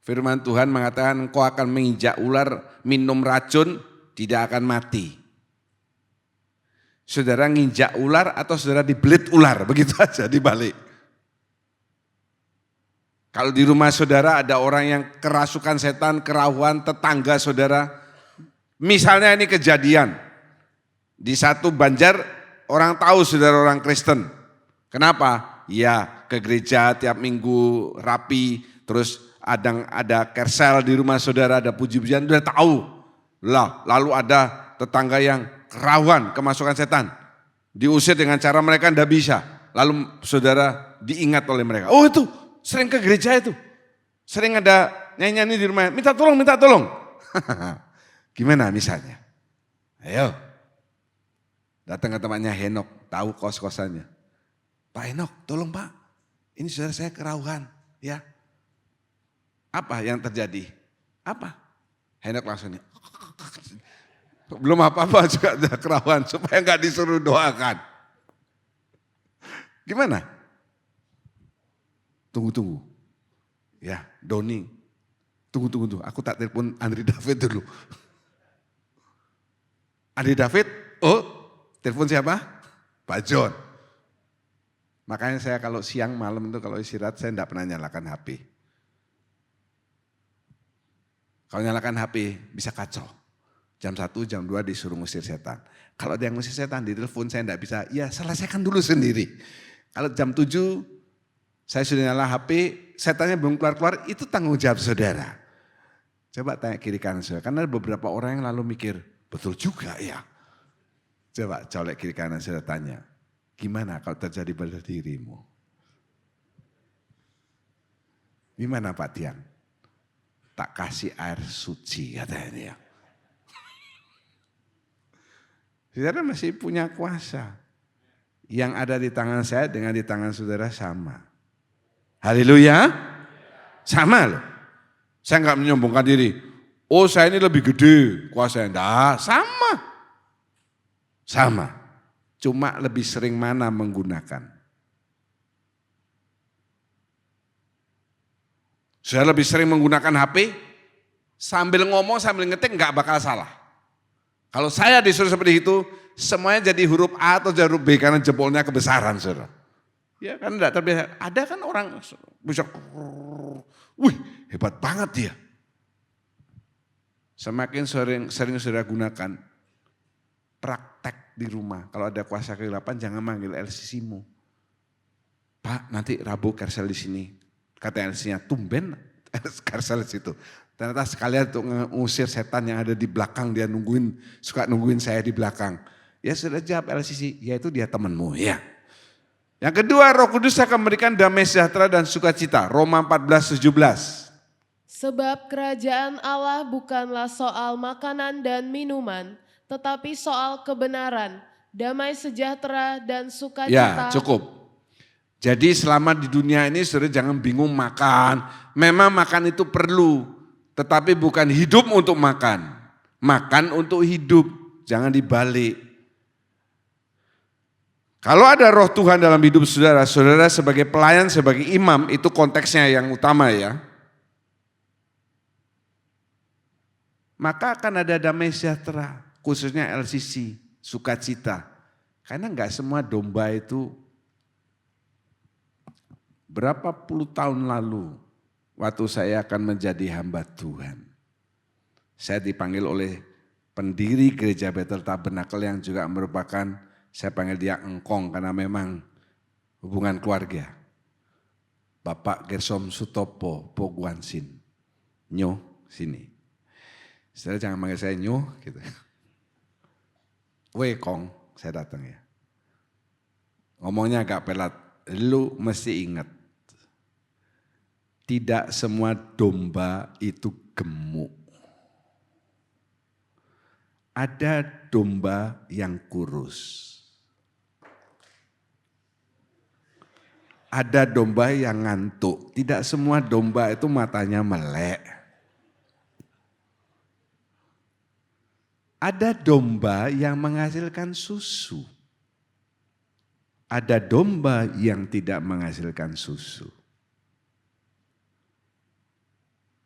Firman Tuhan mengatakan engkau akan menginjak ular, minum racun, tidak akan mati. Saudara nginjak ular atau saudara dibelit ular, begitu aja dibalik. Kalau di rumah saudara ada orang yang kerasukan setan, kerahuan, tetangga saudara. Misalnya ini kejadian, di satu Banjar orang tahu saudara orang Kristen. Kenapa? Ya ke gereja tiap minggu rapi, terus ada kersel di rumah saudara, ada puji-pujian, udah tahu. Lah, lalu ada tetangga yang kerawan kemasukan setan, diusir dengan cara mereka tidak bisa. Lalu saudara diingat oleh mereka, oh itu sering ke gereja itu, sering ada nyanyi-nyanyi di rumah, minta tolong. Gimana misalnya? Ayo, datang ke temannya Henok, tahu kos-kosannya. Pak Henok, tolong Pak, ini saudara saya kerawan, ya. Apa yang terjadi? Apa? Henok langsung nih. Belum apa-apa juga ada kerawan supaya enggak disuruh doakan. Gimana? Tunggu. Ya, Doni. Tunggu. Aku tak telepon Andri David dulu. Andri David, oh telepon siapa? Pak John. Makanya saya kalau siang malam itu kalau istirahat saya enggak pernah nyalakan HP. Kalau nyalakan HP bisa kacau. Jam 1, jam 2 disuruh ngusir setan. Kalau ada yang ngusir setan di telepon saya enggak bisa, ya selesaikan dulu sendiri. Kalau jam 7 saya sudah nyala HP, setannya belum keluar-keluar, itu tanggung jawab saudara. Coba tanya kiri kanan saudara, karena ada beberapa orang yang lalu mikir, betul juga ya. Coba colek kiri kanan saudara tanya, gimana kalau terjadi pada dirimu? Gimana Pak Tian? Tak kasih air suci katanya. Saudara masih punya kuasa. Yang ada di tangan saya dengan di tangan saudara sama. Haleluya. Sama loh. Saya enggak menyombongkan diri. Oh saya ini lebih gede kuasanya. Enggak, sama. Cuma lebih sering mana menggunakan. Saya lebih sering menggunakan HP, sambil ngomong, sambil ngetik enggak bakal salah. Kalau saya disuruh seperti itu, semuanya jadi huruf A atau jadi huruf B karena jempolnya kebesaran, saudara. Ya kan enggak terbiasa. Ada kan orang bisa, wih hebat banget dia. Semakin sering saudara gunakan, praktek di rumah. Kalau ada kuasa kegelapan jangan manggil LCC-mu. Pak nanti Rabu kersel di sini. Kata LCC-nya tumben kersel di situ. Ternyata sekalian untuk ngusir setan yang ada di belakang, dia suka nungguin saya di belakang. Ya sudah jawab LCC, yaitu dia temanmu ya. Yang kedua, Roh Kudus akan memberikan damai sejahtera dan sukacita. Roma 14:17. Sebab kerajaan Allah bukanlah soal makanan dan minuman, tetapi soal kebenaran, damai sejahtera dan sukacita. Ya cukup. Jadi selama di dunia ini saudara jangan bingung makan. Memang makan itu perlu, tetapi bukan hidup untuk makan. Makan untuk hidup, jangan dibalik. Kalau ada roh Tuhan dalam hidup saudara, saudara sebagai pelayan, sebagai imam, itu konteksnya yang utama ya. Maka akan ada damai sejahtera, khususnya LCC, sukacita. Karena enggak semua domba itu, berapa puluh tahun lalu, waktu saya akan menjadi hamba Tuhan. Saya dipanggil oleh pendiri Gereja Bethel Tabernakel yang juga merupakan, saya panggil dia engkong karena memang hubungan keluarga. Bapak Gersom Sutopo Poguansin. Nyo, sini. Saudara jangan manggil saya Nyo gitu. Weh Kong, saya datang ya. Ngomongnya agak pelat, lu mesti ingat. Tidak semua domba itu gemuk. Ada domba yang kurus. Ada domba yang ngantuk. Tidak semua domba itu matanya melek. Ada domba yang menghasilkan susu. Ada domba yang tidak menghasilkan susu.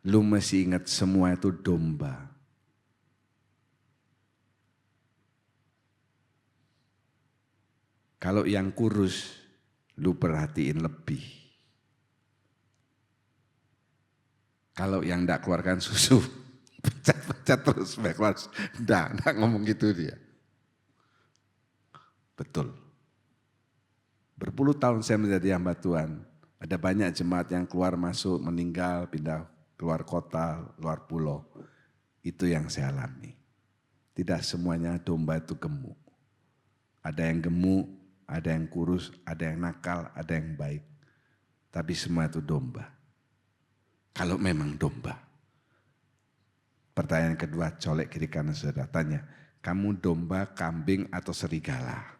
Lu mesti ingat semua itu domba. Kalau yang kurus, lu perhatiin lebih. Kalau yang enggak keluarkan susu, pecat terus backwards. Enggak ngomong gitu dia. Betul. Berpuluh tahun saya menjadi hamba Tuhan. Ada banyak jemaat yang keluar masuk, meninggal, pindah keluar kota, luar pulau. Itu yang saya alami. Tidak semuanya domba itu gemuk. Ada yang gemuk, ada yang kurus, ada yang nakal, ada yang baik. Tapi semua itu domba. Kalau memang domba. Pertanyaan kedua, colek kiri kanan saudara tanya, kamu domba, kambing atau serigala?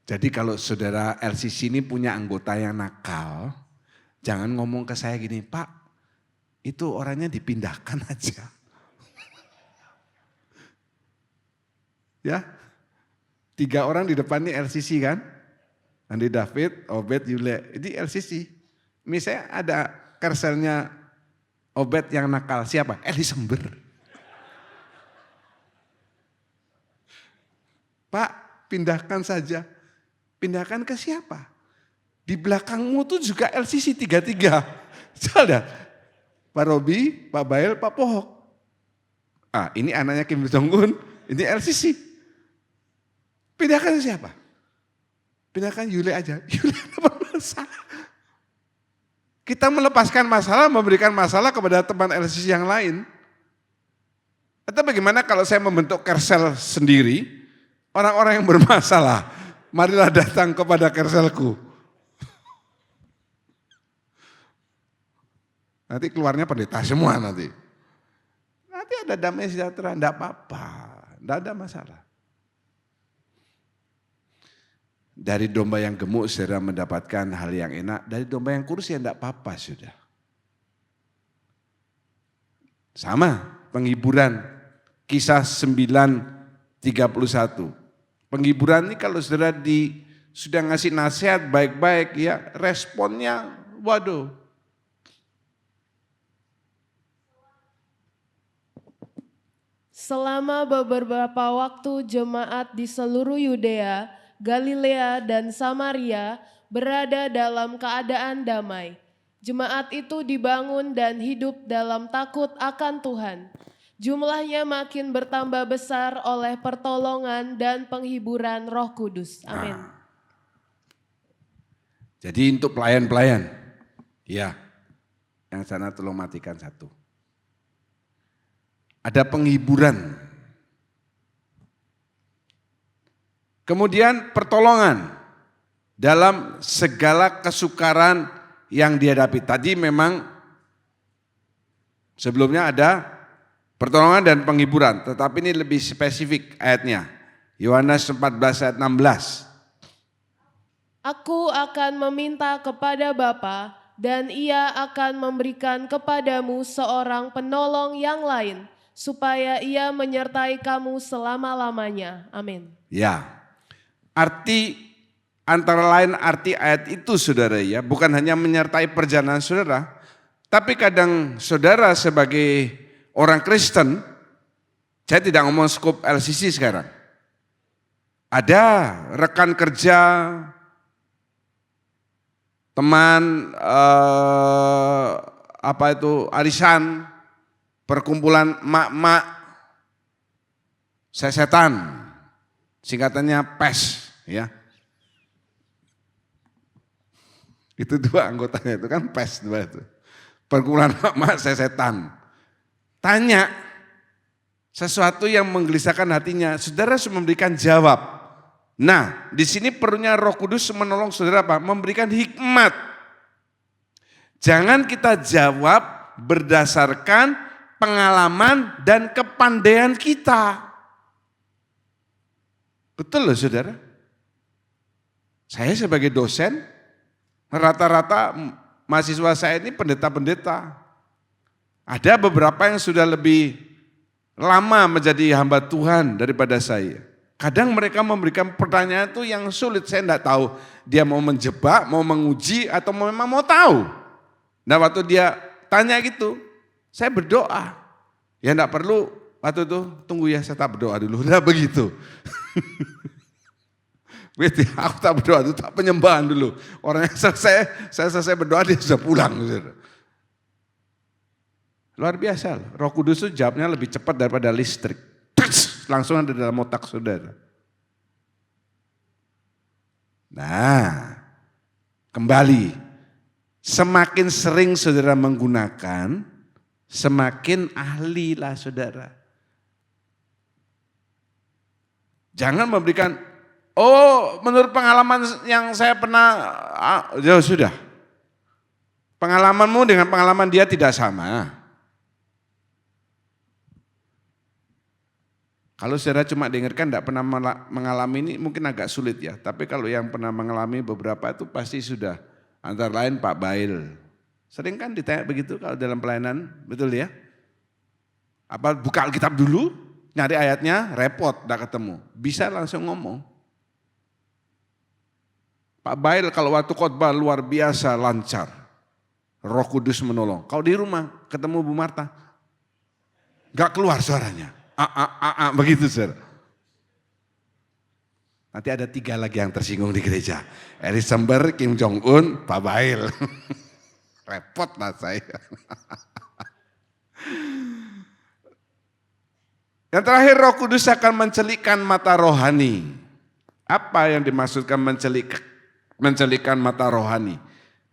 Jadi kalau saudara LCC ini punya anggota yang nakal, jangan ngomong ke saya gini, Pak, itu orangnya dipindahkan aja. Ya, 3 orang di depan ini LCC kan? Andi David, Obed, Yule, ini LCC. Misalnya ada kerselnya Obed yang nakal, siapa? Elisember. Pak, pindahkan saja. Pindahkan ke siapa? Di belakangmu tuh juga LCC 3-3. Coba Pak Robi, Pak Bael, Pak Pohok. Ah, ini anaknya Kim Jong-un, ini LCC. Pindahkan ke siapa? Pindahkan Yule aja. Yule apa masalah? Kita melepaskan masalah, memberikan masalah kepada teman LCC yang lain. Atau bagaimana kalau saya membentuk kersel sendiri, orang-orang yang bermasalah, marilah datang kepada kerselku. Nanti keluarnya pendeta semua nanti. Nanti ada damai sejahtera, enggak apa-apa, enggak ada masalah. Dari domba yang gemuk saudara mendapatkan hal yang enak, dari domba yang kurus ya enggak apa-apa sudah. Sama penghiburan, Kisah 9:31. Penghiburan ini kalau saudara sudah ngasih nasihat baik-baik ya, responnya waduh. Selama beberapa waktu jemaat di seluruh Yudea, Galilea dan Samaria berada dalam keadaan damai. Jemaat itu dibangun dan hidup dalam takut akan Tuhan. Jumlahnya makin bertambah besar oleh pertolongan dan penghiburan Roh Kudus. Amin. Jadi untuk pelayan-pelayan, ya, yang sana tolong matikan satu. Ada penghiburan. Kemudian pertolongan dalam segala kesukaran yang dihadapi. Tadi memang sebelumnya ada pertolongan dan penghiburan, tetapi ini lebih spesifik ayatnya. Yohanes 14 ayat 16. Aku akan meminta kepada Bapa dan Ia akan memberikan kepadamu seorang penolong yang lain, supaya Ia menyertai kamu selama-lamanya. Amin. Ya, arti antara lain arti ayat itu saudara ya, bukan hanya menyertai perjalanan saudara, tapi kadang saudara sebagai orang Kristen, saya tidak ngomong skop LCC sekarang. Ada rekan kerja, teman arisan, perkumpulan emak-emak sesetan, singkatannya PES ya. Itu 2 anggotanya itu kan PES 2 itu. Perkumpulan emak-emak sesetan. Tanya sesuatu yang menggelisahkan hatinya, saudara harus memberikan jawab. Nah, di sini perlunya Roh Kudus menolong saudara apa? Memberikan hikmat. Jangan kita jawab berdasarkan pengalaman dan kepandaian kita. Betul loh saudara. Saya sebagai dosen, rata-rata mahasiswa saya ini pendeta-pendeta. Ada beberapa yang sudah lebih lama menjadi hamba Tuhan daripada saya. Kadang mereka memberikan pertanyaan itu yang sulit, saya tidak tahu dia mau menjebak, mau menguji, atau memang mau tahu. Nah waktu dia tanya gitu, saya berdoa. Ya tidak perlu waktu itu, tunggu ya saya tak berdoa dulu, udah begitu. Aku tak berdoa itu, tak penyembahan dulu. Orangnya saya selesai berdoa, dia sudah pulang. Luar biasa, Roh Kudus itu jawabnya lebih cepat daripada listrik. Langsung ada dalam otak saudara. Nah, kembali, semakin sering saudara menggunakan, semakin ahli lah saudara. Jangan memberikan, oh menurut pengalaman yang saya pernah, ya sudah. Pengalamanmu dengan pengalaman dia tidak sama. Kalau saudara cuma dengarkan tidak pernah mengalami ini mungkin agak sulit ya. Tapi kalau yang pernah mengalami beberapa itu pasti sudah. Antara lain Pak Bail. Sering kan ditanya begitu kalau dalam pelayanan, betul ya? Apa buka Alkitab dulu, nyari ayatnya, repot, tidak ketemu. Bisa langsung ngomong. Pak Bail kalau waktu khotbah luar biasa lancar. Roh Kudus menolong. Kalau di rumah ketemu Bu Marta, gak keluar suaranya. Begitu saudara. Nanti ada 3 lagi yang tersinggung di gereja. Eris Sember, Kim Jong Un, Pak Bail. Repot lah saya. Yang terakhir, Roh Kudus akan mencelikkan mata rohani. Apa yang dimaksudkan mencelikkan mata rohani?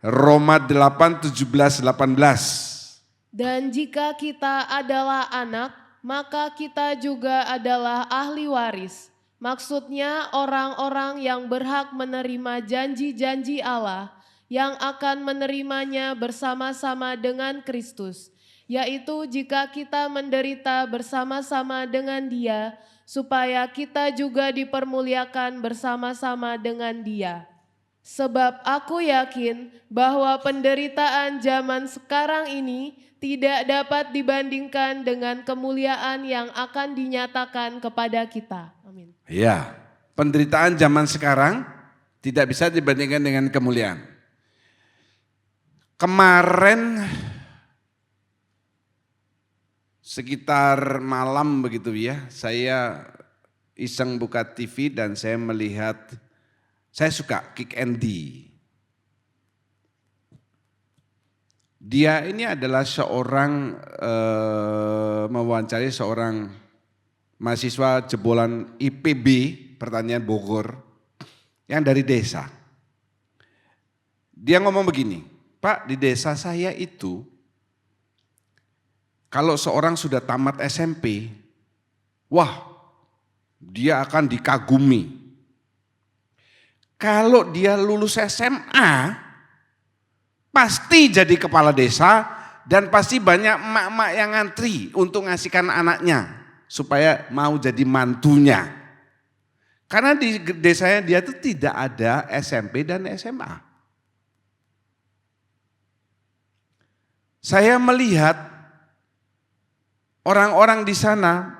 Roma 8, 17, 18. Dan jika kita adalah anak, maka kita juga adalah ahli waris. Maksudnya orang-orang yang berhak menerima janji-janji Allah, yang akan menerimanya bersama-sama dengan Kristus. Yaitu jika kita menderita bersama-sama dengan Dia, supaya kita juga dipermuliakan bersama-sama dengan Dia. Sebab aku yakin bahwa penderitaan zaman sekarang ini tidak dapat dibandingkan dengan kemuliaan yang akan dinyatakan kepada kita. Amin. Ya, penderitaan zaman sekarang tidak bisa dibandingkan dengan kemuliaan. Kemarin sekitar malam begitu ya, saya iseng buka TV dan saya melihat, saya suka Kick Andy. Dia ini adalah seorang mewawancari seorang mahasiswa jebolan IPB Pertanian Bogor yang dari desa. Dia ngomong begini, Pak, di desa saya itu kalau seorang sudah tamat SMP, wah dia akan dikagumi. Kalau dia lulus SMA, pasti jadi kepala desa dan pasti banyak emak-emak yang ngantri untuk ngasihkan anaknya supaya mau jadi mantunya. Karena di desanya dia itu tidak ada SMP dan SMA. Saya melihat orang-orang di sana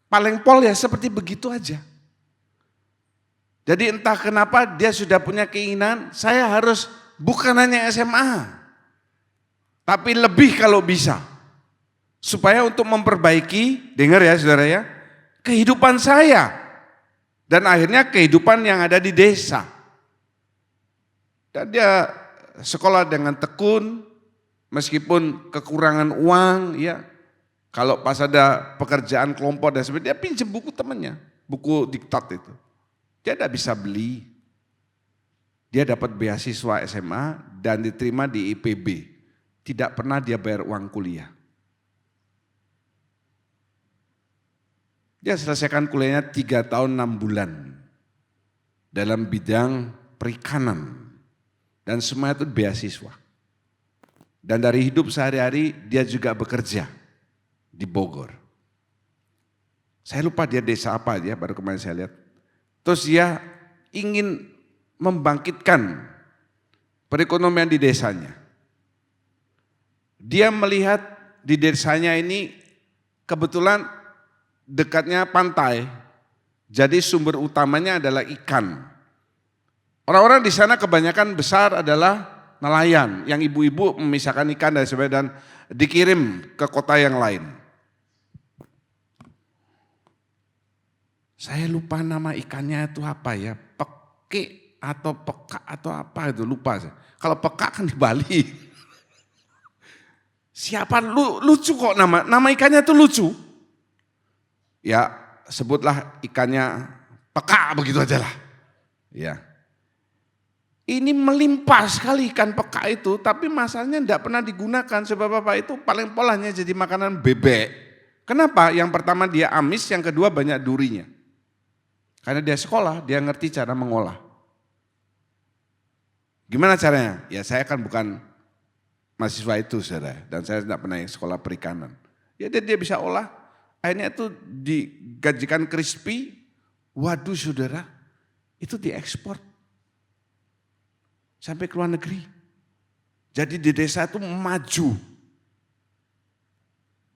paling pol ya seperti begitu aja. Jadi entah kenapa dia sudah punya keinginan, saya harus bukan hanya SMA, tapi lebih kalau bisa. Supaya untuk memperbaiki, dengar ya saudara ya, kehidupan saya. Dan akhirnya kehidupan yang ada di desa. Dan dia sekolah dengan tekun, Meskipun kekurangan uang, ya, kalau pas ada pekerjaan kelompok dan sebagainya, dia pinjam buku temannya, buku diktat itu. Dia tidak bisa beli. Dia dapat beasiswa SMA dan diterima di IPB. Tidak pernah dia bayar uang kuliah. Dia selesaikan kuliahnya 3 tahun 6 bulan dalam bidang perikanan dan semua itu beasiswa. Dan dari hidup sehari-hari dia juga bekerja di Bogor. Saya lupa dia desa apa dia, baru kemarin saya lihat. Terus dia ingin membangkitkan perekonomian di desanya. Dia melihat di desanya ini kebetulan dekatnya pantai, jadi sumber utamanya adalah ikan. Orang-orang di sana kebanyakan besar adalah nelayan, yang ibu-ibu memisahkan ikan dan sebagainya dan dikirim ke kota yang lain. Saya lupa nama ikannya itu apa ya, peke atau pekak atau apa itu, lupa saya. Kalau pekak kan di Bali. Siapa lucu kok nama ikannya itu lucu. Ya sebutlah ikannya pekak begitu aja lah. Ya. Ini melimpah sekali ikan pekak itu, tapi masalahnya tidak pernah digunakan sebab apa itu paling polanya jadi makanan bebek. Kenapa? Yang pertama dia amis, yang kedua banyak durinya. Karena dia sekolah, dia ngerti cara mengolah. Gimana caranya? Ya saya kan bukan mahasiswa itu saudara, dan saya tidak pernah yang sekolah perikanan. Ya dia bisa olah, akhirnya itu digajikan crispy, waduh saudara, itu diekspor. Sampai ke luar negeri. Jadi di desa itu maju.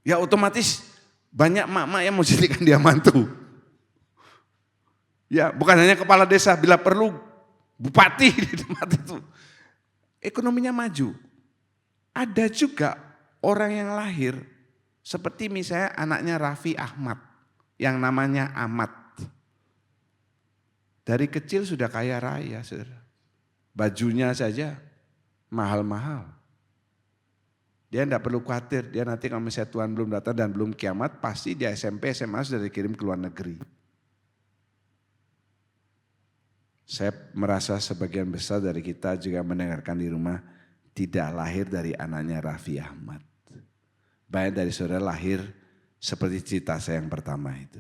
Ya otomatis banyak mak-mak yang mau jadikan dia mantu. Ya bukan hanya kepala desa, bila perlu bupati di tempat itu. Ekonominya maju. Ada juga orang yang lahir seperti misalnya anaknya Raffi Ahmad yang namanya Ahmad. Dari kecil sudah kaya raya, saudara. Bajunya saja mahal-mahal. Dia tidak perlu khawatir, dia nanti kalau misalnya Tuhan belum datang dan belum kiamat, pasti dia SMP, SMA sudah dikirim ke luar negeri. Saya merasa sebagian besar dari kita juga mendengarkan di rumah tidak lahir dari anaknya Raffi Ahmad. Banyak dari saudara lahir seperti cerita saya yang pertama itu.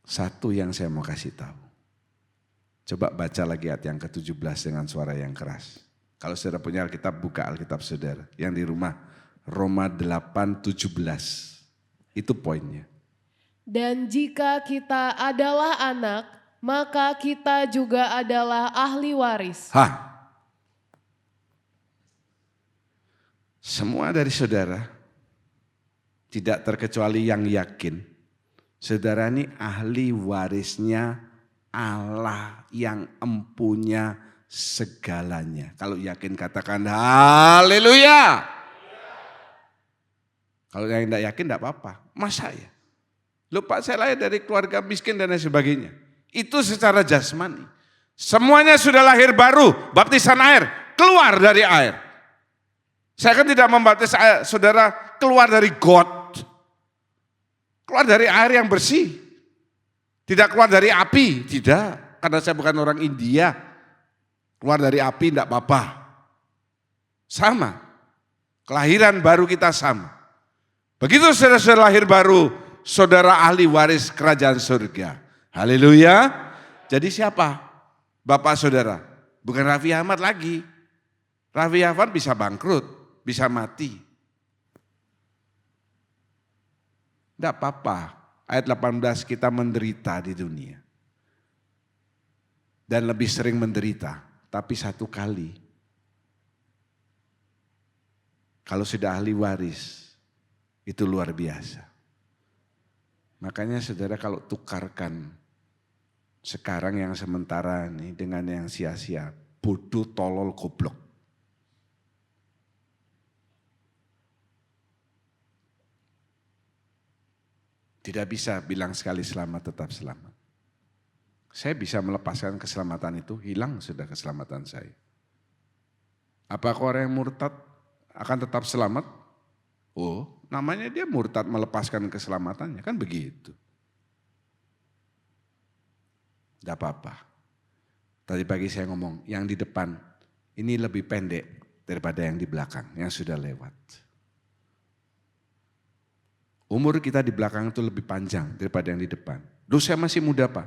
Satu yang saya mau kasih tahu. Coba baca lagi ayat yang ke-17 dengan suara yang keras. Kalau saudara punya Alkitab, buka Alkitab saudara. Yang di rumah, Roma 8:17. Itu poinnya. Dan jika kita adalah anak, maka kita juga adalah ahli waris. Semua dari saudara, tidak terkecuali yang yakin, saudara ini ahli warisnya Allah yang empunya segalanya. Kalau yakin katakan haleluya. Kalau yang tidak yakin tidak apa-apa. Masa ya? Lupa saya lahir dari keluarga miskin dan lain sebagainya. Itu secara jasmani. Semuanya sudah lahir baru, baptisan air, keluar dari air. Saya kan tidak membaptis saudara keluar dari got. Keluar dari air yang bersih. Tidak keluar dari api, tidak. Karena saya bukan orang India. Keluar dari api tidak apa-apa. Sama. Kelahiran baru kita sama. Begitu saudara lahir baru, saudara ahli waris kerajaan surga. Haleluya. Jadi siapa? Bapak saudara. Bukan Raffi Ahmad lagi. Raffi Ahmad bisa bangkrut, bisa mati. Tidak apa-apa. Ayat 18 kita menderita di dunia. Dan lebih sering menderita. Tapi satu kali. Kalau sudah ahli waris. Itu luar biasa. Makanya saudara kalau tukarkan sekarang yang sementara ini dengan yang sia-sia, bodoh, tolol, goblok. Tidak bisa bilang sekali selamat tetap selamat. Saya bisa melepaskan keselamatan itu, hilang sudah keselamatan saya. Apakah orang yang murtad akan tetap selamat? Oh, namanya dia murtad melepaskan keselamatannya, kan begitu. Tidak apa-apa. Tadi pagi saya ngomong, yang di depan ini lebih pendek daripada yang di belakang, yang sudah lewat. Umur kita di belakang itu lebih panjang daripada yang di depan. Duh, saya masih muda Pak.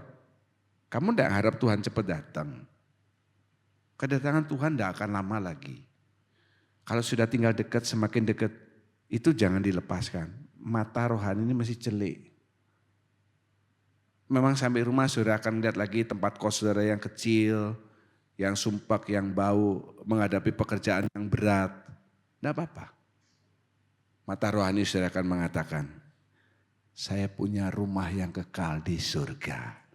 Kamu tidak harap Tuhan cepat datang. Kedatangan Tuhan tidak akan lama lagi. Kalau sudah tinggal dekat, semakin dekat, itu jangan dilepaskan. Mata rohani ini masih celik. Memang sampai rumah saudara akan lihat lagi tempat kos saudara yang kecil, yang sumpek, yang bau, menghadapi pekerjaan yang berat. Tidak apa-apa. Mata rohani saudara akan mengatakan, saya punya rumah yang kekal di surga.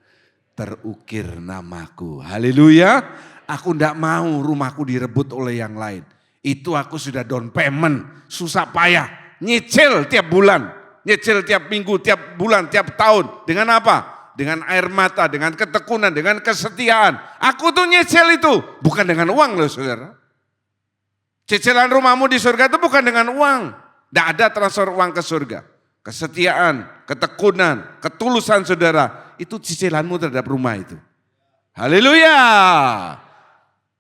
Terukir namaku. Haleluya. Aku tidak mau rumahku direbut oleh yang lain. Itu aku sudah down payment, susah payah. Nyicil tiap bulan, nyicil tiap minggu, tiap bulan, tiap tahun. Dengan apa? Dengan air mata, dengan ketekunan, dengan kesetiaan. Aku tuh nyicil itu, bukan dengan uang loh saudara. Cicilan rumahmu di surga itu bukan dengan uang. Tidak ada transfer uang ke surga. Kesetiaan, ketekunan, ketulusan saudara, itu cicilanmu terhadap rumah itu. Haleluya.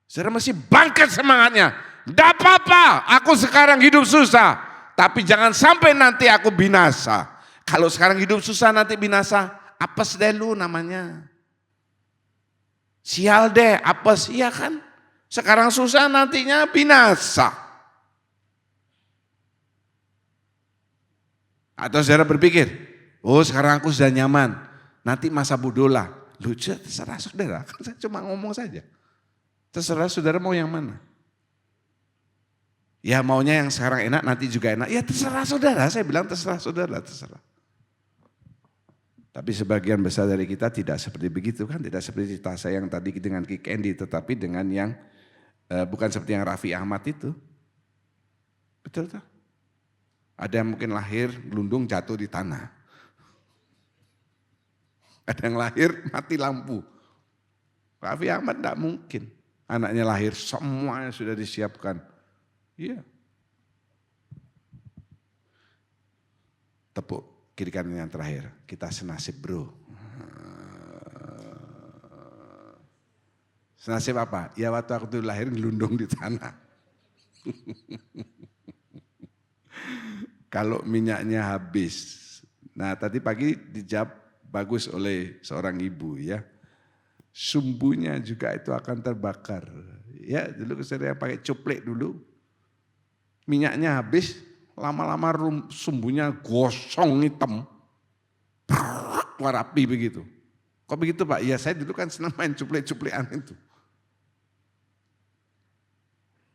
Saudara masih bangkit semangatnya. Tidak apa-apa, aku sekarang hidup susah. Tapi jangan sampai nanti aku binasa. Kalau sekarang hidup susah nanti binasa, apes deh lu namanya. Sial deh, apes, iya kan? Sekarang susah nantinya binasa. Atau saudara berpikir, oh sekarang aku sudah nyaman, nanti masa bodoh lah. Lu terserah saudara, kan saya cuma ngomong saja. Terserah saudara mau yang mana. Ya maunya yang sekarang enak, nanti juga enak. Ya terserah saudara, saya bilang terserah saudara, terserah. Tapi sebagian besar dari kita tidak seperti begitu kan, tidak seperti cerita saya yang tadi dengan Ki Kendi, tetapi dengan yang bukan seperti yang Raffi Ahmad itu. Betul tak? Ada yang mungkin lahir gelundung jatuh di tanah. Ada yang lahir mati lampu. Raffi Ahmad tidak mungkin. Anaknya lahir semuanya sudah disiapkan. Iya. Tepuk kiri kanan yang terakhir. Kita senasib bro. Senasib apa? Ya waktu aku tuh lahir gelundung di tanah. Kalau minyaknya habis. Nah tadi pagi dijawab bagus oleh seorang ibu ya. Sumbunya juga itu akan terbakar. Ya dulu saya pakai cuplek dulu. Minyaknya habis, lama-lama sumbunya gosong hitam. Keluar api begitu. Kok begitu Pak? Ya saya dulu kan senang main cuplek-cuplekan itu.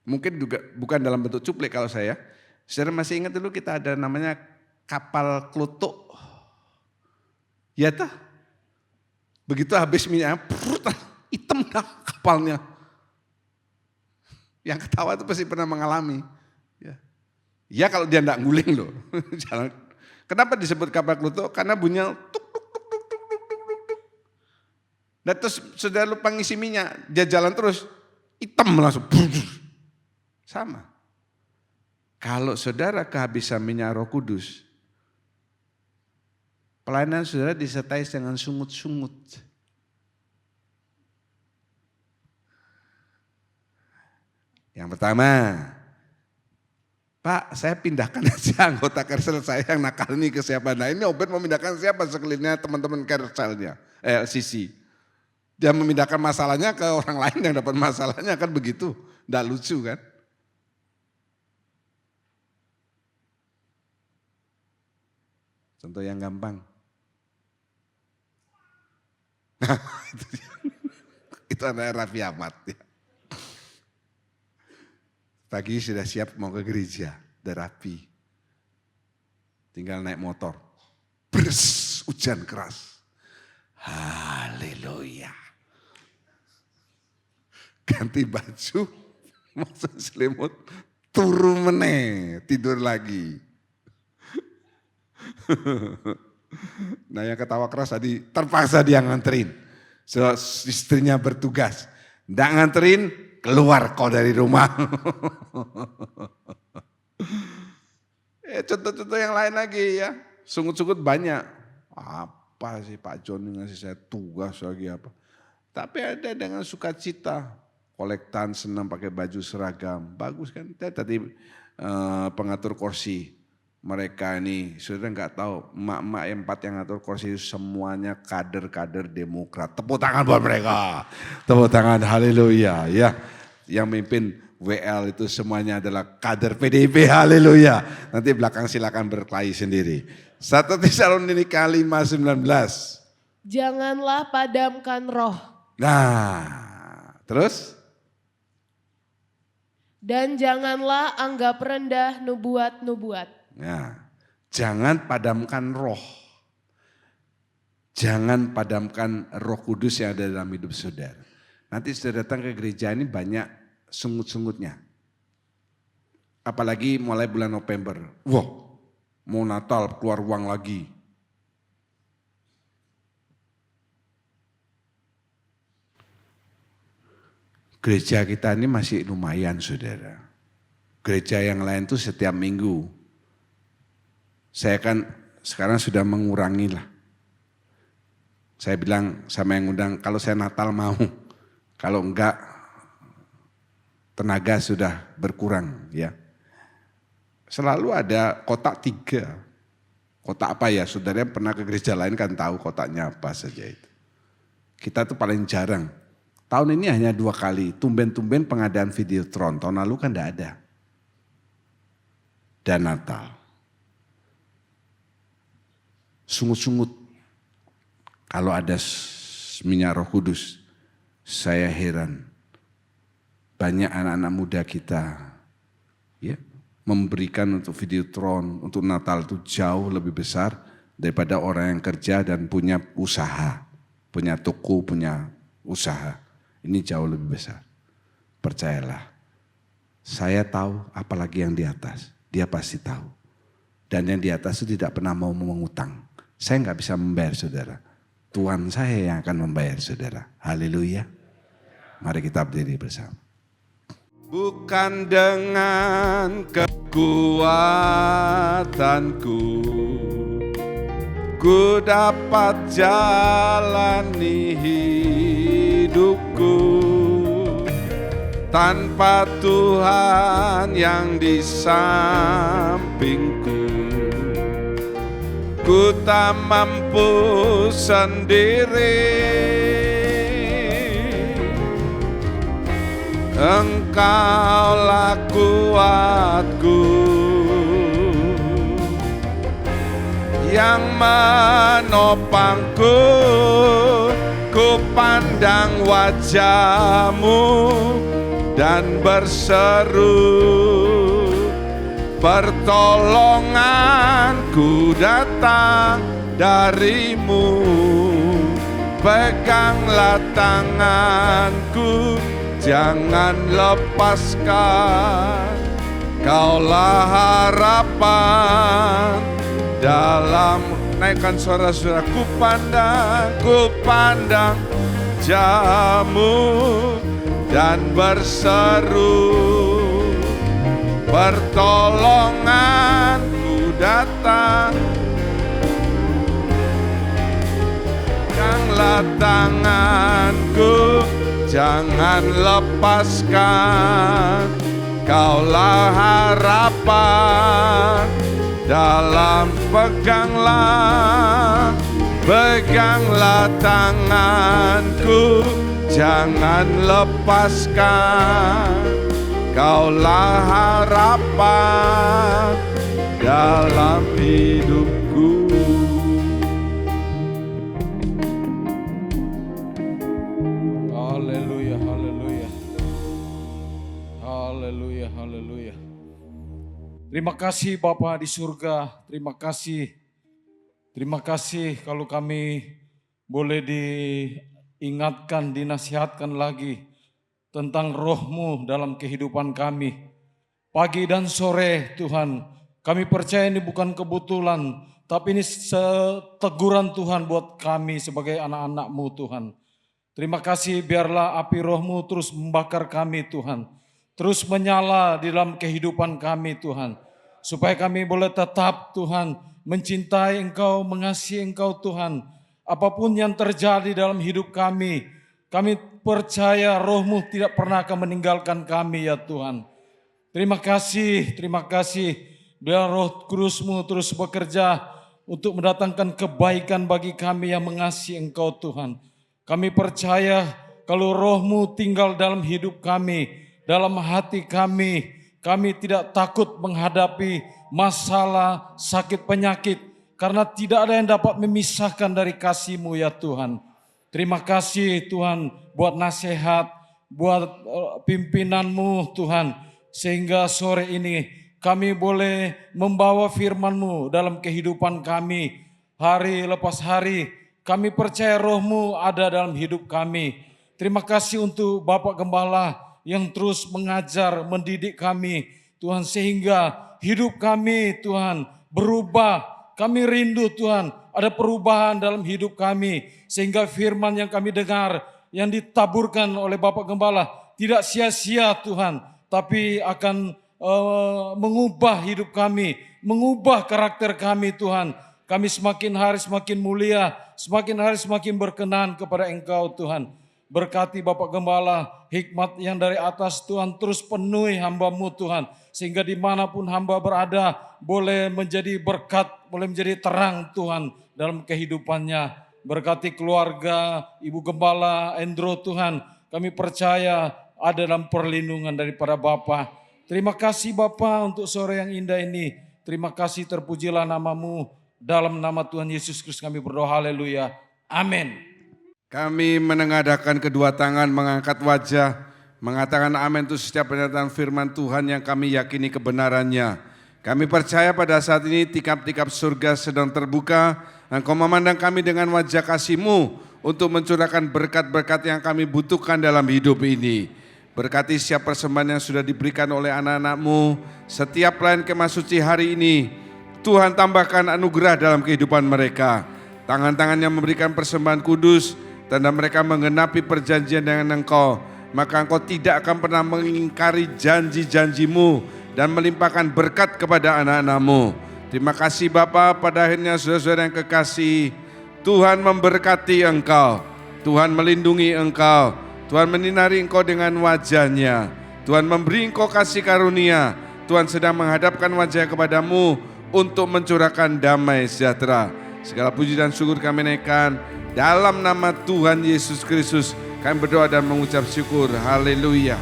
Mungkin juga bukan dalam bentuk cuplek kalau saya. Saudara masih ingat dulu kita ada namanya kapal klutuk. Ya tah? Begitu habis minyak, hitam dah kapalnya. Yang ketawa itu pasti pernah mengalami. Ya kalau dia enggak nguling loh. Kenapa disebut kapal klutuk? Karena bunyinya tuk tuk tuk tuk tuk tuk tuk. Dan terus saudara lupa ngisi minyak, dia jalan terus, hitam langsung. Sama. Kalau saudara kehabisan minyak Roh Kudus, pelayanan saudara disertai dengan sungut-sungut. Yang pertama, Pak, saya pindahkan aja anggota Kersel saya yang nakal ini ke siapa. Nah ini Obed memindahkan siapa sekelilingnya teman-teman Kerselnya, Sisi. Dia memindahkan masalahnya ke orang lain yang dapat masalahnya, kan begitu. Nggak lucu kan. Contoh yang gampang. Nah, itu adalah Raffi Ahmad. Ya. Pagi sudah siap mau ke gereja, udah rapi. Tinggal naik motor. Bres, hujan keras. Haleluya. Ganti baju, masuk selimut, turu meneh, tidur lagi. Nah yang ketawa keras tadi terpaksa dia nganterin. So, istrinya bertugas. Nggak nganterin, keluar kau dari rumah. Contoh-contoh yang lain lagi ya. Sungut-sungut banyak. Apa sih Pak John ngasih saya tugas lagi apa. Tapi ada dengan sukacita. Kolektan senang pakai baju seragam. Bagus kan. Tadi pengatur kursi. Mereka ini sudah nggak tahu. Emak-emak yang 4 yang ngatur kursi itu semuanya kader-kader Demokrat. Tepuk tangan buat mereka. Tepuk tangan haleluya ya. Yang mimpin WL itu semuanya adalah kader PDIP, haleluya. Nanti belakang silakan berkelahi sendiri. 1 Tesalonika 5:19. Janganlah padamkan roh. Nah, terus? Dan janganlah anggap rendah nubuat-nubuat. Nah, jangan padamkan roh. Jangan padamkan Roh Kudus yang ada dalam hidup saudara. Nanti saudara datang ke gereja ini banyak sungut-sungutnya. Apalagi mulai bulan November. Wah, mau Natal keluar uang lagi. Gereja kita ini masih lumayan saudara. Gereja yang lain tuh setiap minggu. Saya kan sekarang sudah mengurangi lah. Saya bilang sama yang undang, kalau saya Natal mau. Kalau enggak, tenaga sudah berkurang ya. Selalu ada kotak 3. Kotak apa ya? Saudara yang pernah ke gereja lain kan tahu kotaknya apa saja itu. Kita tuh paling jarang. Tahun ini hanya 2 kali. Tumben-tumben pengadaan Videotron. Tahun lalu kan enggak ada. Dan Natal. Sungut-sungut. Kalau ada minyak Roh Kudus, saya heran. Banyak anak-anak muda kita ya, memberikan untuk Videotron, untuk Natal itu jauh lebih besar daripada orang yang kerja dan punya usaha, punya toko, punya usaha. Ini jauh lebih besar. Percayalah, saya tahu apalagi yang di atas, dia pasti tahu. Dan yang di atas itu tidak pernah mau mengutang. Saya nggak bisa membayar saudara. Tuhan saya yang akan membayar saudara. Haleluya. Mari kita berdiri bersama. Bukan dengan kekuatanku ku dapat jalani hidupku tanpa Tuhan yang di sampingku. Ku tak mampu sendiri, Engkaulah kuatku yang menopangku. Ku pandang wajah-Mu dan berseru, pertolonganku datang dari-Mu. Peganglah tanganku, jangan lepaskan. Kaulah harapan dalam, naikkan suara saudara. Ku pandang wajah-Mu dan berseru, pertolonganku datang. Peganglah tanganku, jangan lepaskan. Kaulah harapan dalam, peganglah tanganku, jangan lepaskan. Kaulah harapan dalam hidupku. Haleluya, haleluya. Haleluya, haleluya. Terima kasih Bapa di surga, terima kasih. Terima kasih kalau kami boleh diingatkan, dinasihatkan lagi tentang Roh-Mu dalam kehidupan kami. Pagi dan sore Tuhan, kami percaya ini bukan kebetulan, tapi ini teguran Tuhan buat kami sebagai anak-anak-Mu Tuhan. Terima kasih biarlah api roh-Mu terus membakar kami Tuhan. Terus menyala di dalam kehidupan kami Tuhan. Supaya kami boleh tetap Tuhan mencintai Engkau, mengasihi Engkau Tuhan. Apapun yang terjadi dalam hidup kami percaya roh-Mu tidak pernah akan meninggalkan kami ya Tuhan. Terima kasih. Biar roh kudus-Mu terus bekerja untuk mendatangkan kebaikan bagi kami yang mengasihi Engkau Tuhan. Kami percaya kalau roh-Mu tinggal dalam hidup kami, dalam hati kami tidak takut menghadapi masalah, sakit, penyakit. Karena tidak ada yang dapat memisahkan dari kasih-Mu ya Tuhan. Terima kasih Tuhan buat nasihat, buat pimpinan-Mu Tuhan. Sehingga sore ini kami boleh membawa firman-Mu dalam kehidupan kami. Hari lepas hari kami percaya roh-Mu ada dalam hidup kami. Terima kasih untuk Bapak Gembala yang terus mengajar, mendidik kami. Tuhan sehingga hidup kami Tuhan berubah. Kami rindu Tuhan ada perubahan dalam hidup kami. Sehingga firman yang kami dengar yang ditaburkan oleh Bapak Gembala tidak sia-sia Tuhan. Tapi akan mengubah hidup kami, mengubah karakter kami Tuhan. Kami semakin hari semakin mulia, semakin hari semakin berkenan kepada Engkau Tuhan. Berkati Bapak Gembala, hikmat yang dari atas Tuhan terus penuhi hamba-Mu Tuhan. Sehingga dimanapun hamba berada boleh menjadi berkat, boleh menjadi terang Tuhan dalam kehidupannya. Berkati keluarga Ibu Gembala, Endro Tuhan. Kami percaya ada dalam perlindungan daripada Bapa. Terima kasih Bapa untuk sore yang indah ini. Terima kasih terpujilah nama-Mu. Dalam nama Tuhan Yesus Kristus kami berdoa, haleluya. Amin. Kami menengadahkan kedua tangan, mengangkat wajah, mengatakan amin untuk setiap pernyataan firman Tuhan yang kami yakini kebenarannya. Kami percaya pada saat ini tikap-tikap surga sedang terbuka. Engkau memandang kami dengan wajah kasih-Mu untuk mencurahkan berkat-berkat yang kami butuhkan dalam hidup ini. Berkati setiap persembahan yang sudah diberikan oleh anak-anak-Mu. Setiap pelayan kemah suci hari ini, Tuhan tambahkan anugerah dalam kehidupan mereka. Tangan-tangan yang memberikan persembahan kudus, tanda mereka menggenapi perjanjian dengan Engkau. Maka Engkau tidak akan pernah mengingkari janji-janji-Mu dan melimpahkan berkat kepada anak-anak-Mu. Terima kasih Bapa, pada akhirnya saudara-saudara yang kekasih, Tuhan memberkati Engkau, Tuhan melindungi Engkau, Tuhan menyinari Engkau dengan wajah-Nya, Tuhan memberi Engkau kasih karunia, Tuhan sedang menghadapkan wajah kepada-Mu untuk mencurahkan damai sejahtera. Segala puji dan syukur kami naikkan dalam nama Tuhan Yesus Kristus. Kami berdoa dan mengucap syukur. Haleluya.